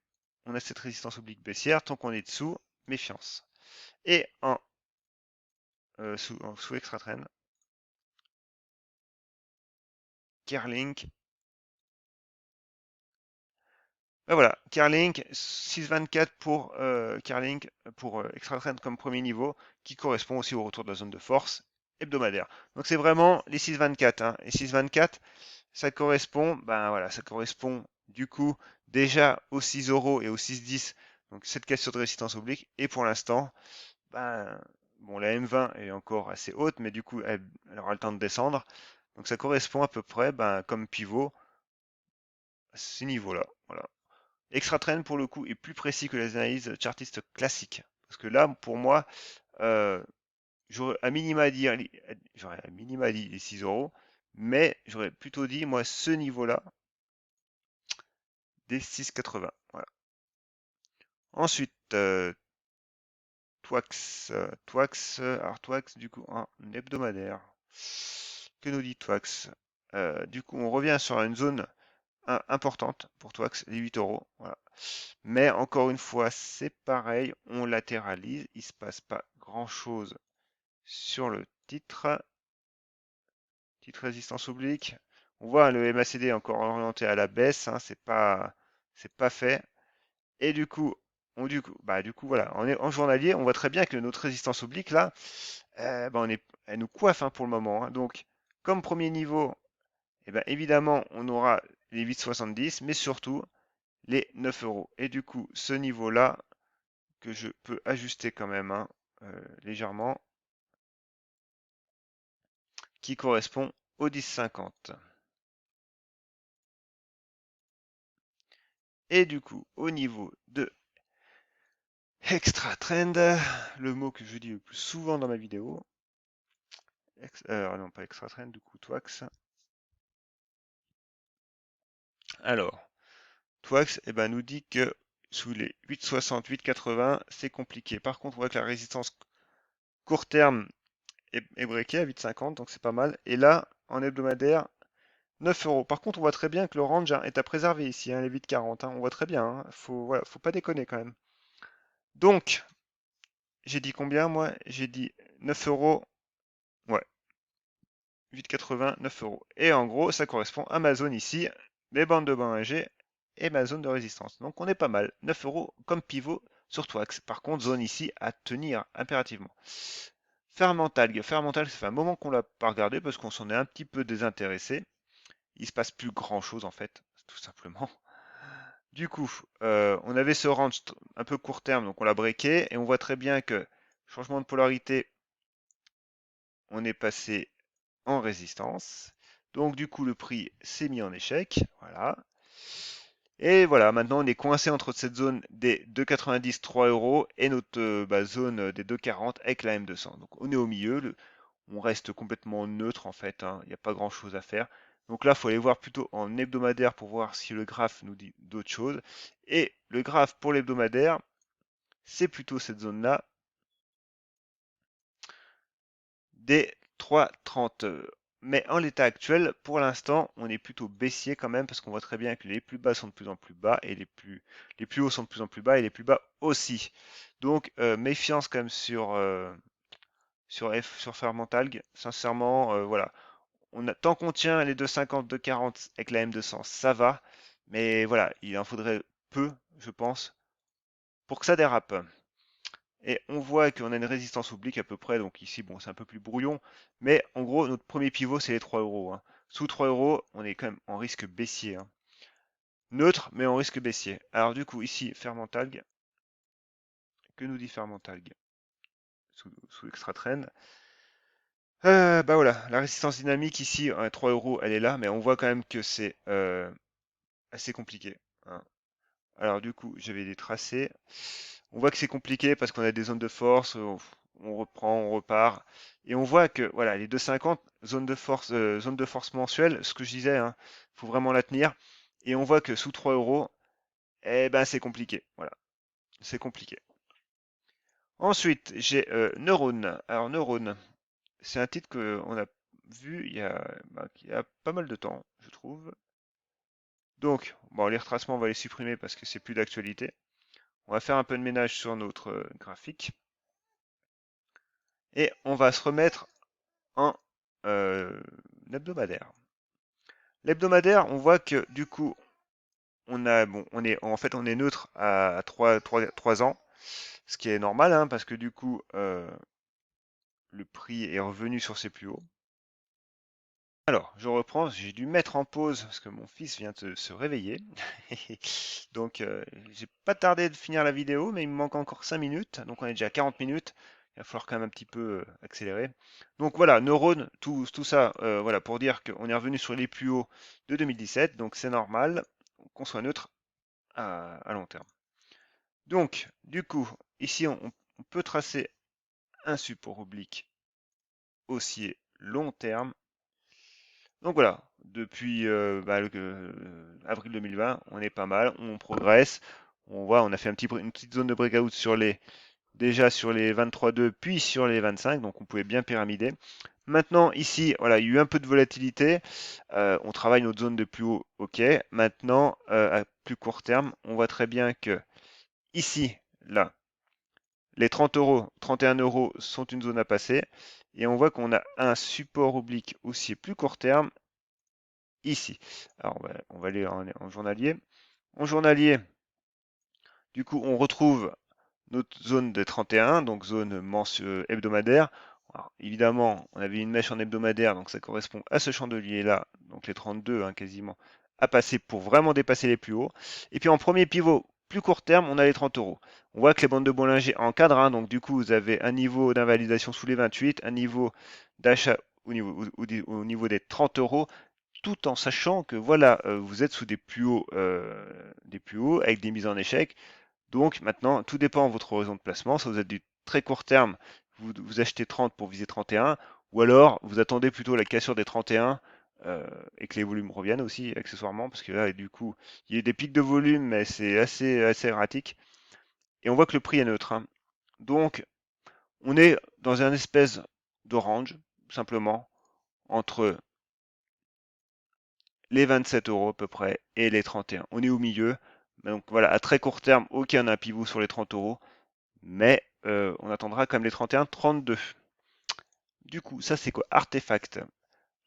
on a cette résistance oblique baissière, tant qu'on est dessous, méfiance. Et sous extra trend, Kerlink, ben voilà, Kerlink 6,24 pour Kerlink pour extra trend comme premier niveau, qui correspond aussi au retour de la zone de force hebdomadaire. Donc c'est vraiment les 6,24. Hein. Les 6,24, ça correspond, ben voilà, ça correspond du coup déjà aux 6 euros et aux 6,10. Donc cette cassure de résistance oblique. Et pour l'instant, ben bon, la M20 est encore assez haute, mais du coup elle aura le temps de descendre. Donc ça correspond à peu près, ben, comme pivot à ces niveaux-là. Voilà. Extra Trend pour le coup est plus précis que les analyses chartistes classiques. Parce que là, pour moi, euh, j'aurais à minima dit, j'aurais à minima dit les 6 euros, mais j'aurais plutôt dit, moi, ce niveau-là, des 6,80. Voilà. Ensuite, Twax, du coup, un hebdomadaire. Que nous dit Twax? Du coup, on revient sur une zone importante pour Twax, les 8 euros. Voilà. Mais encore une fois, c'est pareil, on latéralise, il ne se passe pas grand-chose sur le titre. Titre résistance oblique. On voit le MACD encore orienté à la baisse, hein, c'est pas fait. Et du coup, voilà, on est en journalier, on voit très bien que notre résistance oblique là, elle nous coiffe hein, pour le moment. Hein. Donc, comme premier niveau, eh ben, évidemment, on aura les 8,70, mais surtout les 9 euros. Et du coup, ce niveau-là, que je peux ajuster quand même hein, légèrement, qui correspond au 10,50. Et du coup, au niveau de Extra Trend, le mot que je dis le plus souvent dans ma vidéo, non pas Extra Trend, du coup Twax. Alors, Twax nous dit que sous les 8,60, 8,80, c'est compliqué. Par contre, on voit que la résistance court terme est breakée à 8,50, donc c'est pas mal. Et là, en hebdomadaire, 9 euros. Par contre, on voit très bien que le range hein, est à préserver ici, hein, les 8,40. Hein, on voit très bien. Hein, voilà, faut pas déconner quand même. Donc, j'ai dit combien moi? J'ai dit 9 euros. Ouais, 8,80, 9 euros. Et en gros, ça correspond à ma zone ici, mes bandes de band AG et ma zone de résistance. Donc on est pas mal. 9 euros comme pivot sur Twax. Par contre, zone ici à tenir impérativement. Fermentalg. Fermentalg, ça fait un moment qu'on l'a pas regardé parce qu'on s'en est un petit peu désintéressé. Il se passe plus grand chose en fait, tout simplement. Du coup, on avait ce range un peu court terme, donc on l'a breaké et on voit très bien que changement de polarité, on est passé en résistance. Donc du coup, le prix s'est mis en échec. Voilà. Et voilà, maintenant on est coincé entre cette zone des 2,90, 3 euros et notre zone des 2,40 avec la M200. Donc on est au milieu, on reste complètement neutre en fait, hein. Il n'y a pas grand chose à faire. Donc là, il faut aller voir plutôt en hebdomadaire pour voir si le graphe nous dit d'autres choses. Et le graphe pour l'hebdomadaire, c'est plutôt cette zone-là des 3,30. Mais en l'état actuel, pour l'instant, on est plutôt baissier quand même parce qu'on voit très bien que les plus bas sont de plus en plus bas et les plus hauts sont de plus en plus bas et les plus bas aussi. Donc méfiance quand même sur Fermentalg. Sincèrement, voilà. Tant qu'on tient les 2,50, 2,40 avec la M200, ça va. Mais voilà, il en faudrait peu, je pense, pour que ça dérape. Et on voit qu'on a une résistance oblique à peu près. Donc ici, bon, c'est un peu plus brouillon. Mais en gros, notre premier pivot, c'est les 3 euros, hein. Sous 3 euros, on est quand même en risque baissier, hein. Neutre, mais en risque baissier. Alors du coup, ici, Fermentalg. Que nous dit Fermentalg sous Extra Trend? Bah voilà, la résistance dynamique ici, 3 euros, elle est là, mais on voit quand même que c'est assez compliqué, hein. Alors du coup, j'avais des tracés. On voit que c'est compliqué parce qu'on a des zones de force, on reprend, on repart. Et on voit que voilà, les 2,50, zone de force mensuelle, ce que je disais, hein, faut vraiment la tenir. Et on voit que sous 3 euros, eh ben c'est compliqué. Voilà, c'est compliqué. Ensuite, j'ai Neurone. Alors Neurone, c'est un titre qu'on a vu il y a pas mal de temps, je trouve. Donc, bon, les retracements, on va les supprimer parce que c'est plus d'actualité. On va faire un peu de ménage sur notre graphique. Et on va se remettre en euh, hebdomadaire. L'hebdomadaire, on voit que du coup, on est neutre à 3 ans, ce qui est normal, hein, parce que du coup, le prix est revenu sur ses plus hauts. Alors, je reprends, j'ai dû mettre en pause parce que mon fils vient de se réveiller. Donc, j'ai pas tardé de finir la vidéo, mais il me manque encore 5 minutes. Donc, on est déjà à 40 minutes. Il va falloir quand même un petit peu accélérer. Donc voilà, neurones, tout ça, voilà, pour dire qu'on est revenu sur les plus hauts de 2017. Donc, c'est normal qu'on soit neutre à long terme. Donc, du coup, ici, on peut tracer un support oblique haussier long terme. Donc voilà, depuis avril 2020, on est pas mal, on progresse. On voit, on a fait une petite zone de breakout déjà sur les 23,2, puis sur les 25, donc on pouvait bien pyramider. Maintenant, ici, voilà, il y a eu un peu de volatilité. On travaille notre zone de plus haut, ok. Maintenant, à plus court terme, on voit très bien que ici, là, les 30 euros, 31 euros sont une zone à passer. Et on voit qu'on a un support oblique aussi plus court terme ici. Alors, on va aller en journalier. En journalier, du coup, on retrouve notre zone des 31, donc zone hebdomadaire. Alors, évidemment, on avait une mèche en hebdomadaire, donc ça correspond à ce chandelier-là, donc les 32 hein, quasiment, à passer pour vraiment dépasser les plus hauts. Et puis en premier pivot, plus court terme, on a les 30 euros. On voit que les bandes de Bollinger encadrent, hein, donc du coup, vous avez un niveau d'invalidation sous les 28, un niveau d'achat au niveau des 30 euros, tout en sachant que voilà, vous êtes sous des plus hauts avec des mises en échec. Donc maintenant, tout dépend de votre horizon de placement. Si vous êtes du très court terme, vous achetez 30 pour viser 31, ou alors vous attendez plutôt la cassure des 31 et que les volumes reviennent aussi accessoirement, parce que là, du coup, il y a des pics de volume, mais c'est assez erratique. Et on voit que le prix est neutre, hein. Donc, on est dans un espèce d'orange, simplement, entre les 27 euros à peu près et les 31. On est au milieu. Donc voilà, à très court terme, ok, on a un pivot sur les 30 euros, mais on attendra quand même les 31, 32. Du coup, ça c'est quoi? Artefact.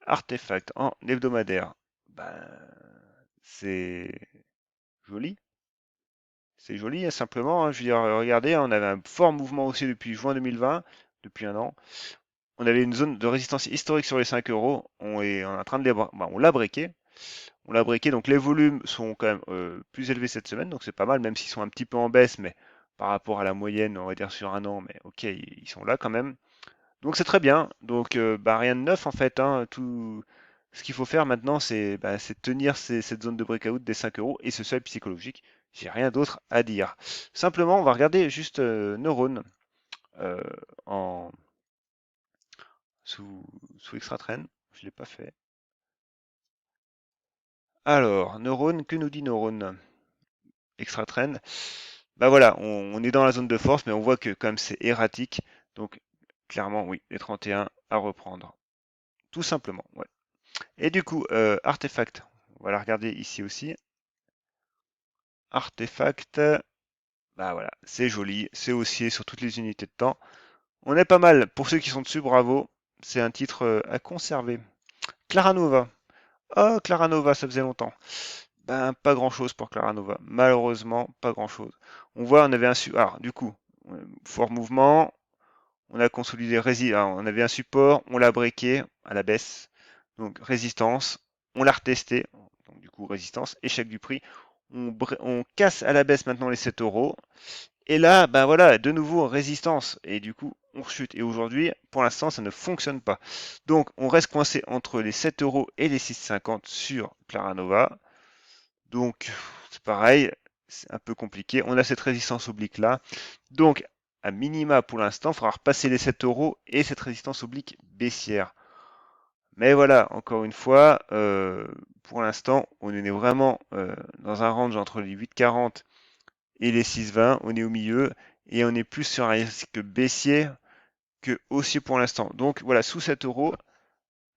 Artefact en hebdomadaire. Ben, c'est joli. C'est joli, hein, simplement, hein. Je veux dire, regardez, hein, on avait un fort mouvement aussi depuis juin 2020, depuis un an. On avait une zone de résistance historique sur les 5 euros. On est en train de on l'a breaké. On l'a briqué, donc les volumes sont quand même plus élevés cette semaine, donc c'est pas mal, même s'ils sont un petit peu en baisse, mais par rapport à la moyenne, on va dire sur un an, mais ok, ils sont là quand même. Donc c'est très bien. Donc rien de neuf en fait, hein. Tout ce qu'il faut faire maintenant, c'est tenir cette zone de breakout des 5 euros et ce seuil psychologique. J'ai rien d'autre à dire. Simplement, on va regarder juste Neurone euh, en sous Extra Trend. Je l'ai pas fait. Alors, Neurone, que nous dit Neurone? Extra Trend. Bah voilà, on est dans la zone de force, mais on voit que quand même c'est erratique. Donc clairement, oui, les 31 à reprendre. Tout simplement, ouais. Et du coup, artefact, on va la regarder ici aussi. Artefact, bah voilà, c'est joli, c'est haussier sur toutes les unités de temps. On est pas mal. Pour ceux qui sont dessus, bravo. C'est un titre à conserver. Claranova. Oh, Claranova, ça faisait longtemps. Ben, pas grand-chose pour Claranova. Malheureusement, pas grand-chose. On voit, on avait un... Alors, du coup, fort mouvement. On a consolidé, on avait un support, on l'a breaké à la baisse. Donc, résistance. On l'a retesté. Donc, du coup, résistance, échec du prix. On casse à la baisse maintenant les 7 euros. Et là, ben voilà, de nouveau résistance. Et du coup, on rechute. Et aujourd'hui, pour l'instant, ça ne fonctionne pas. Donc, on reste coincé entre les 7 euros et les 6,50 sur Claranova. Donc, c'est pareil, c'est un peu compliqué. On a cette résistance oblique là. Donc, à minima pour l'instant, il faudra repasser les 7 euros et cette résistance oblique baissière. Mais voilà, encore une fois, pour l'instant, on est vraiment dans un range entre les 8,40 et les 6,20. On est au milieu et on est plus sur un risque baissier que haussier pour l'instant. Donc voilà, sous 7 euros,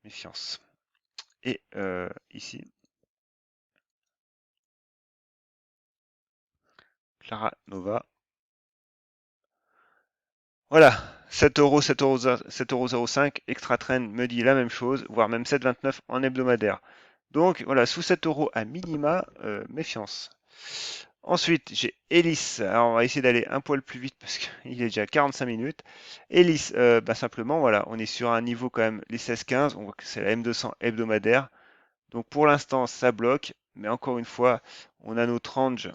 méfiance. Et ici, Clara Nova. Voilà, 7 euros, 7,05 Extra Trend me dit la même chose, voire même 7,29 en hebdomadaire. Donc voilà, sous 7 euros à minima, méfiance. Ensuite, j'ai Elis. Alors, on va essayer d'aller un poil plus vite parce qu'il est déjà 45 minutes. Elis, bah simplement, voilà, on est sur un niveau quand même, les 16-15. On voit que c'est la M200 hebdomadaire. Donc, pour l'instant, ça bloque. Mais encore une fois, on a notre range.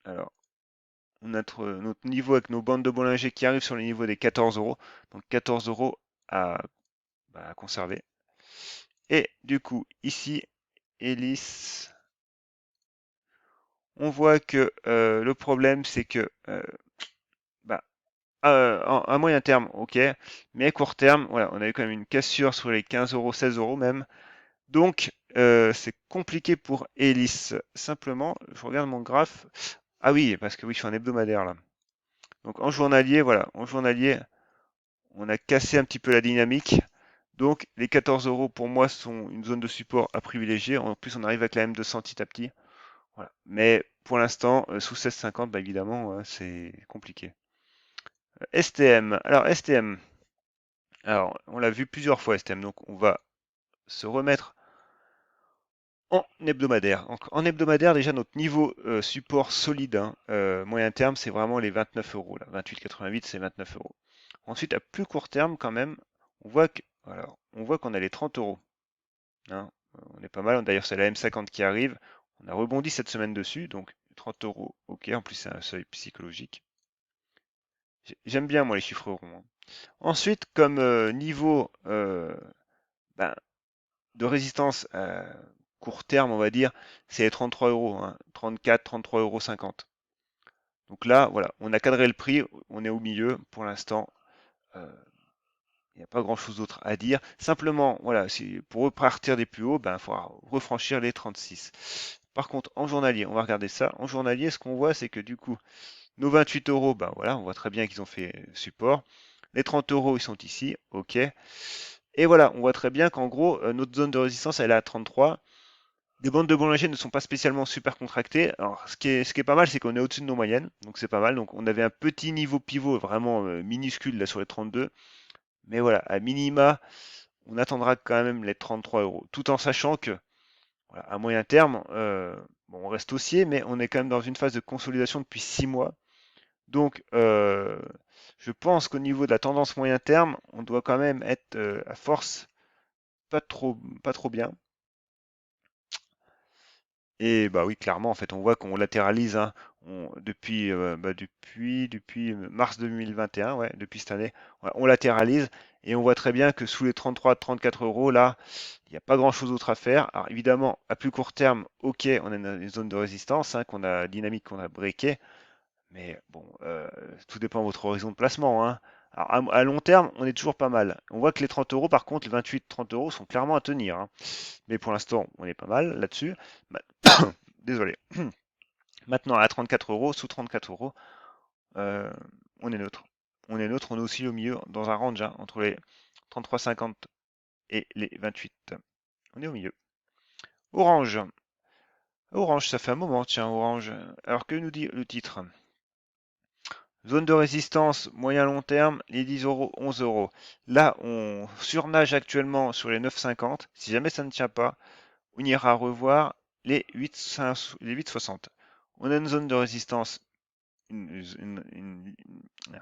Alors, on a notre niveau avec nos bandes de Bollinger qui arrivent sur le niveau des 14 euros. Donc, 14 euros à, bah, à conserver. Et du coup, ici, Elis, on voit que le problème, c'est que bah, à moyen terme, ok, mais à court terme, voilà, on a eu quand même une cassure sur les 15 euros, 16 euros même. Donc, c'est compliqué pour Elis. Simplement, je regarde mon graphe. Ah oui, parce que oui, je suis en hebdomadaire là. Donc, en journalier, voilà, en journalier, on a cassé un petit peu la dynamique. Donc, les 14 euros pour moi sont une zone de support à privilégier. En plus, on arrive avec la M200 petit à petit. Voilà. Mais pour l'instant, sous 16,50, bah, évidemment, c'est compliqué. STM. Alors, STM. Alors, on l'a vu plusieurs fois, STM, donc on va se remettre en hebdomadaire. En hebdomadaire, déjà, notre niveau support solide, hein, moyen terme, c'est vraiment les 29 euros. Là. 28,88, c'est 29 euros. Ensuite, à plus court terme, quand même, on voit qu'on a les 30 euros. Hein. On est pas mal. D'ailleurs, c'est la M50 qui arrive. On a rebondi cette semaine dessus, donc 30 euros, ok. En plus, c'est un seuil psychologique. J'aime bien, moi, les chiffres ronds. Hein. Ensuite, comme niveau ben, de résistance court terme, on va dire, c'est les 33 euros, hein, 34, 33,50 euros. 50. Donc là, voilà, on a cadré le prix, on est au milieu pour l'instant. Il n'y a pas grand-chose d'autre à dire. Simplement, voilà, pour repartir des plus hauts, ben, il faudra refranchir les 36. Par contre, en journalier, on va regarder ça. En journalier, ce qu'on voit, c'est que du coup, nos 28 euros, ben voilà, on voit très bien qu'ils ont fait support. Les 30 euros, ils sont ici, ok. Et voilà, on voit très bien qu'en gros, notre zone de résistance, elle est à 33. Les bandes de Bollinger ne sont pas spécialement super contractées. Alors, ce qui est pas mal, c'est qu'on est au-dessus de nos moyennes. Donc, c'est pas mal. Donc, on avait un petit niveau pivot vraiment minuscule là sur les 32. Mais voilà, à minima, on attendra quand même les 33 euros. Tout en sachant que, voilà, à moyen terme, bon, on reste haussier, mais on est quand même dans une phase de consolidation depuis 6 mois. Donc, je pense qu'au niveau de la tendance moyen terme, on doit quand même être à force pas trop bien. Et bah oui, clairement, en fait, on voit qu'on latéralise hein, depuis mars 2021, ouais, depuis cette année, on latéralise et on voit très bien que sous les 33-34 euros, là, il n'y a pas grand-chose d'autre à faire. Alors évidemment, à plus court terme, ok, on est dans une zone de résistance, hein, qu'on a dynamique, qu'on a breaké, mais bon, tout dépend de votre horizon de placement. Hein. Alors à long terme, on est toujours pas mal. On voit que les 30 euros, par contre, les 28-30 euros sont clairement à tenir. Hein. Mais pour l'instant, on est pas mal là-dessus. Désolé. Maintenant, à 34 euros, sous 34 euros, euh, on est neutre. On est neutre, on est aussi au milieu, dans un range hein, entre les 33,50 et les 28. On est au milieu. Orange. Orange, ça fait un moment, tiens, Orange. Alors, que nous dit le titre? Zone de résistance moyen long terme, les 10 euros, 11 euros. Là, on surnage actuellement sur les 9,50. Si jamais ça ne tient pas, on ira revoir les 8,60. On a une zone de résistance, une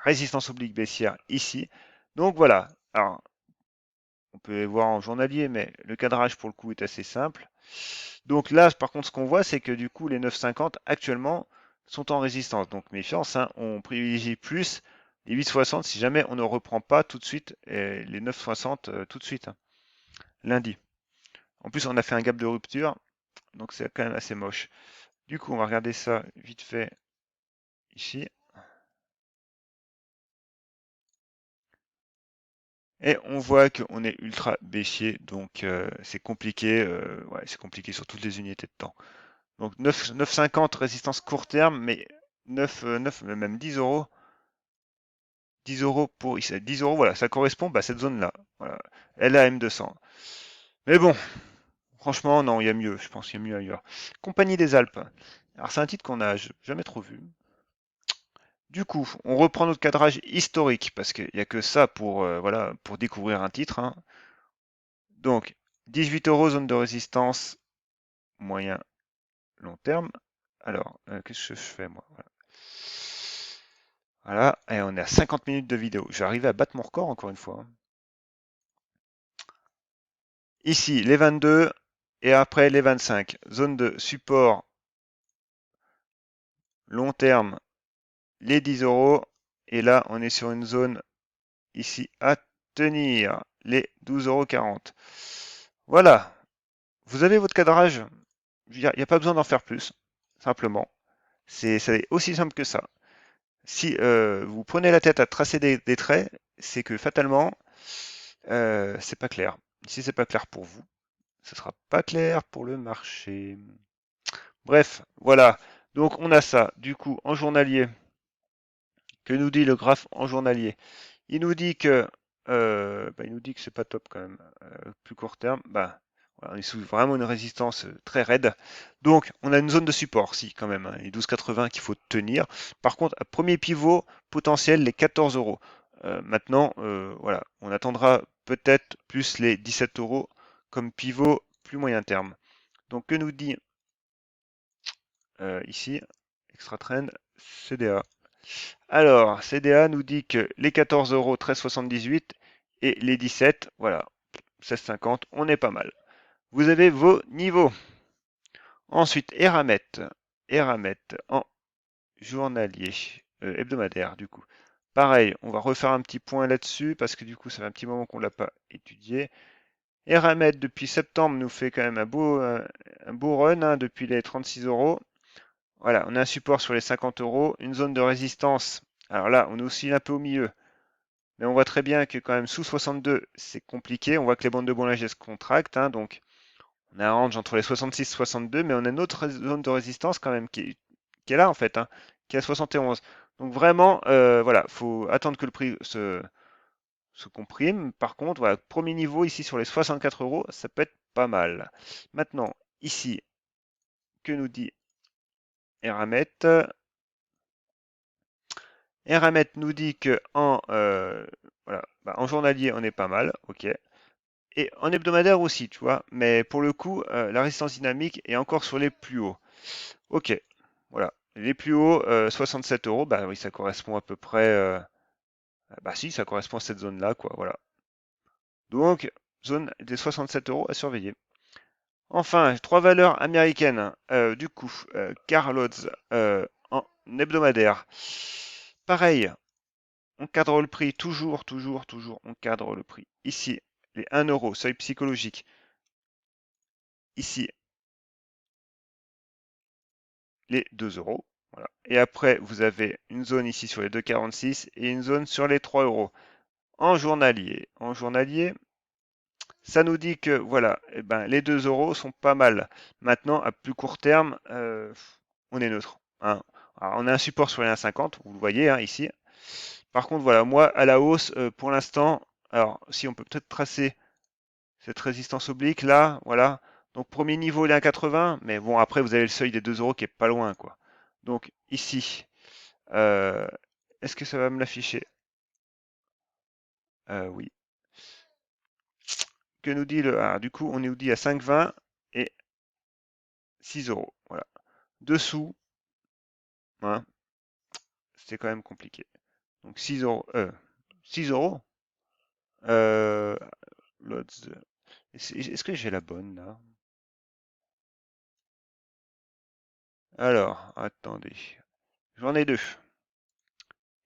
résistance oblique baissière ici. Donc voilà. Alors, on peut les voir en journalier, mais le cadrage pour le coup est assez simple. Donc là, par contre, ce qu'on voit, c'est que du coup, les 9,50 actuellement sont en résistance. Donc méfiance, hein, on privilégie plus les 8,60 si jamais on ne reprend pas tout de suite les 9,60 tout de suite, hein, lundi. En plus, on a fait un gap de rupture, donc c'est quand même assez moche. Du coup, on va regarder ça vite fait ici. Et on voit qu'on est ultra baissier, donc c'est compliqué, ouais, c'est compliqué sur toutes les unités de temps. Donc 9,50 résistance court terme, mais 9, même 10 euros. 10 euros pour ici. 10 euros, voilà, ça correspond à cette zone-là. Voilà. LAM200. Mais bon, franchement, non, il y a mieux. Je pense qu'il y a mieux ailleurs. Compagnie des Alpes. Alors, c'est un titre qu'on n'a jamais trop vu. Du coup, on reprend notre cadrage historique parce qu'il n'y a que ça pour, voilà, pour découvrir un titre, hein. Donc, 18 euros, zone de résistance moyen long terme. Alors, qu'est-ce que je fais moi? Voilà, et on est à 50 minutes de vidéo. Je vais arriver à battre mon record encore une fois, hein. Ici, les 22 et après les 25. Zone de support long terme, les 10 euros. Et là, on est sur une zone ici à tenir, les 12,40 €. Voilà, vous avez votre cadrage. Il n'y a pas besoin d'en faire plus, simplement. C'est aussi simple que ça. Si vous prenez la tête à tracer des traits, c'est que fatalement, c'est pas clair. Si c'est pas clair pour vous, ce sera pas clair pour le marché. Bref, voilà. Donc on a ça. Du coup, en journalier, que nous dit le graphe en journalier? Il nous dit que il nous dit que c'est pas top quand même. Plus court terme, voilà, on est sous vraiment une résistance très raide. Donc on a une zone de support, si quand même, hein, les 12,80 qu'il faut tenir. Par contre, à premier pivot potentiel, les 14 euros. Maintenant, voilà, on attendra peut-être plus les 17 euros comme pivot plus moyen terme. Donc que nous dit ici, Extra Trend, CDA. Alors, CDA nous dit que les 14 euros, 13,78 et les 17, voilà, 16,50, on est pas mal. Vous avez vos niveaux. Ensuite, Eramet. Eramet en journalier, hebdomadaire du coup. Pareil, on va refaire un petit point là-dessus parce que du coup, ça fait un petit moment qu'on ne l'a pas étudié. Eramet, depuis septembre, nous fait quand même un beau run, hein, depuis les 36 euros. Voilà, on a un support sur les 50 euros, une zone de résistance. Alors là, on est aussi un peu au milieu. Mais on voit très bien que quand même sous 62, c'est compliqué. On voit que les bandes de Bollinger se contractent, hein, donc on a un range entre les 66 et 62, mais on a une autre zone de résistance quand même qui est là en fait, hein, qui est à 71. Donc vraiment, voilà, faut attendre que le prix se comprime. Par contre, voilà, premier niveau ici sur les 64 euros, ça peut être pas mal. Maintenant, ici, que nous dit Eramet? Eramet nous dit que voilà, en journalier, on est pas mal, ok. Et en hebdomadaire aussi, tu vois. Mais pour le coup, la résistance dynamique est encore sur les plus hauts. Ok, voilà. Les plus hauts, 67 euros, bah oui, ça correspond à peu près. Bah si, ça correspond à cette zone-là, quoi. Voilà. Donc, zone des 67 euros à surveiller. Enfin, trois valeurs américaines. Du coup, Carlods en hebdomadaire. Pareil, on cadre le prix, toujours, toujours, toujours, on cadre le prix. Ici, les 1 euro, seuil psychologique. Ici, les 2 euros. Voilà. Et après, vous avez une zone ici sur les 2,46 et une zone sur les 3 euros. En journalier, ça nous dit que voilà, eh ben, les 2 euros sont pas mal. Maintenant, à plus court terme, on est neutre, hein. Alors, on a un support sur les 1,50, vous le voyez, hein, ici. Par contre, voilà, moi, à la hausse, pour l'instant, alors si on peut peut-être tracer cette résistance oblique là, voilà. Donc premier niveau il est à 80, mais bon après vous avez le seuil des 2 euros qui est pas loin quoi. Donc ici, euh, est-ce que ça va me l'afficher? Oui. Que nous dit le... Ah, du coup, on nous dit à 5,20 et 6 euros. Voilà. Dessous, hein, c'était quand même compliqué. Donc 6 euros. 6 euros? Euh, lots. Est-ce que j'ai la bonne là? Alors, attendez. J'en ai deux.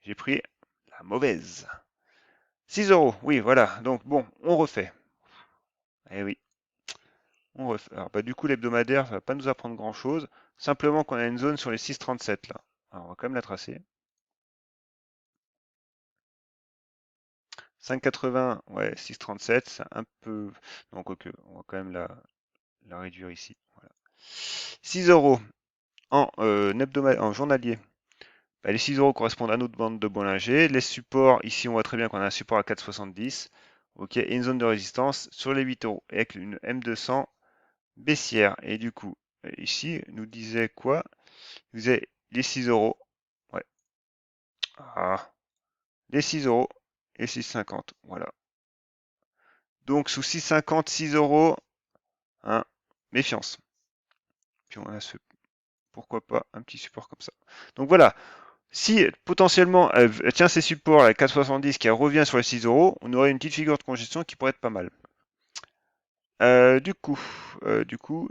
J'ai pris la mauvaise. 6 euros, oui, voilà. Donc bon, on refait. Eh oui, on refait. Alors, bah, du coup, l'hebdomadaire, ça va pas nous apprendre grand-chose. Simplement qu'on a une zone sur les 6,37 là. Alors, on va quand même la tracer. 5,80, ouais, 6,37, c'est un peu... Donc, ok, on va quand même la réduire ici. Voilà. 6 euros en journalier. Bah, les 6 euros correspondent à notre bande de Bollinger. Les supports, ici, on voit très bien qu'on a un support à 4,70. Ok, et une zone de résistance sur les 8 euros. Avec une M200 baissière. Et du coup, ici, nous disait quoi? Nous disait les 6 euros. Ouais. Ah, les 6 euros et 6,50. Voilà. Donc, sous 6,50, 6 euros, hein, méfiance. Puis on a pourquoi pas, un petit support comme ça. Donc voilà. Si potentiellement elle tient ses supports à 4,70 qui revient sur les 6 euros, on aurait une petite figure de congestion qui pourrait être pas mal. Du coup,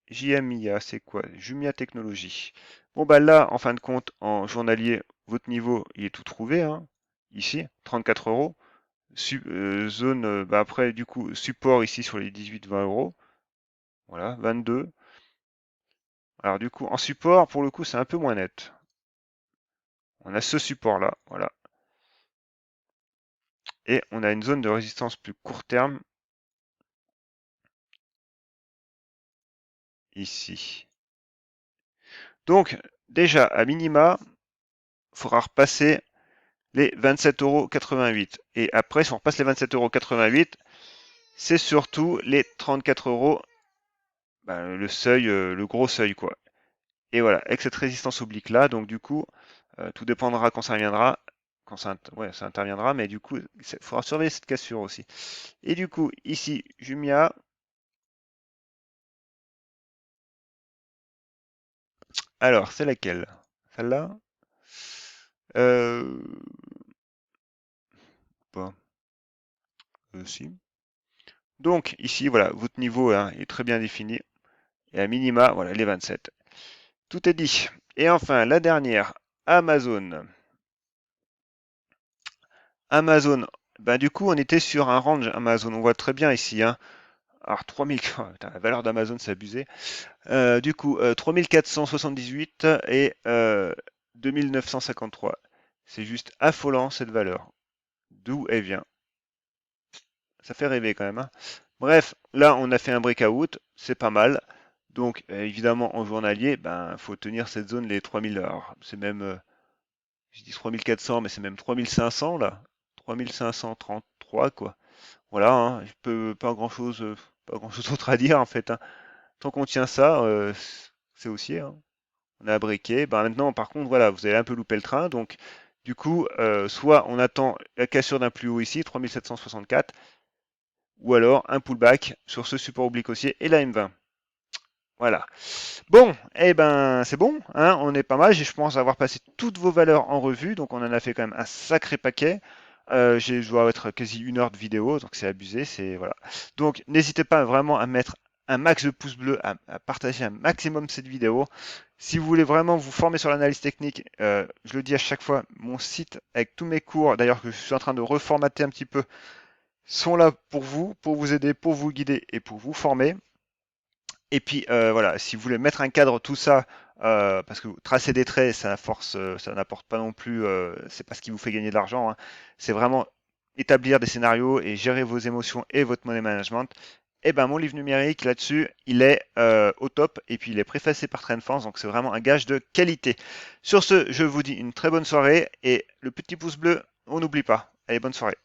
JMIA, c'est quoi? Jumia Technologies. Bon bah là, en fin de compte, en journalier, votre niveau, il est tout trouvé, hein, ici, 34 euros. Zone, bah après, du coup, support ici sur les 18-20 euros. Voilà, 22. Alors du coup, en support, pour le coup, c'est un peu moins net. On a ce support-là, voilà. Et on a une zone de résistance plus court terme, ici. Donc, déjà, à minima, il faudra repasser les 27,88 €. Et après, si on repasse les 27,88 €, c'est surtout les 34 €, ben, le seuil, le gros seuil, quoi. Et voilà, avec cette résistance oblique là, donc du coup, tout dépendra quand ça reviendra, quand ça, ouais, ça interviendra, mais du coup, il faudra surveiller cette cassure aussi. Et du coup, ici, Jumia, alors, c'est laquelle? Celle-là? Euh, pas. Si. Donc, ici, voilà, votre niveau hein, est très bien défini. Et à minima, voilà, les 27. Tout est dit. Et enfin, la dernière, Amazon. Amazon, ben, du coup, on était sur un range Amazon. On voit très bien ici. Hein. Alors, 3000, la valeur d'Amazon, c'est abusé. Du coup, 3478 et 2953. C'est juste affolant cette valeur. D'où elle vient. Ça fait rêver quand même. Hein. Bref, là, on a fait un breakout. C'est pas mal. Donc, évidemment, en journalier, ben, faut tenir cette zone, les 3000. Alors, c'est même, je dis 3400, mais c'est même 3500 là. 3533, quoi. Voilà, hein, je peux pas grand-chose d'autre à dire en fait. Hein. Tant qu'on tient ça, c'est haussier. Hein. On a briqué. Ben maintenant, par contre, voilà, vous avez un peu loupé le train. Donc, du coup, soit on attend la cassure d'un plus haut ici, 3764, ou alors un pullback sur ce support oblique haussier et la M20. Voilà. Bon, eh ben c'est bon, hein, on est pas mal. Je pense avoir passé toutes vos valeurs en revue, donc on en a fait quand même un sacré paquet. Je dois être quasi 1 heure de vidéo, donc c'est abusé, c'est voilà. Donc n'hésitez pas vraiment à mettre un max de pouces bleus, à partager un maximum cette vidéo. Si vous voulez vraiment vous former sur l'analyse technique, je le dis à chaque fois, mon site avec tous mes cours, d'ailleurs que je suis en train de reformater un petit peu, sont là pour vous aider, pour vous guider et pour vous former. Et puis voilà, si vous voulez mettre un cadre, tout ça, parce que tracer des traits, ça n'apporte pas non plus, c'est pas ce qui vous fait gagner de l'argent. Hein. C'est vraiment établir des scénarios et gérer vos émotions et votre money management. Et ben mon livre numérique là-dessus, il est au top et puis il est préfacé par Trendforce, donc c'est vraiment un gage de qualité. Sur ce, je vous dis une très bonne soirée et le petit pouce bleu, on n'oublie pas. Allez, bonne soirée.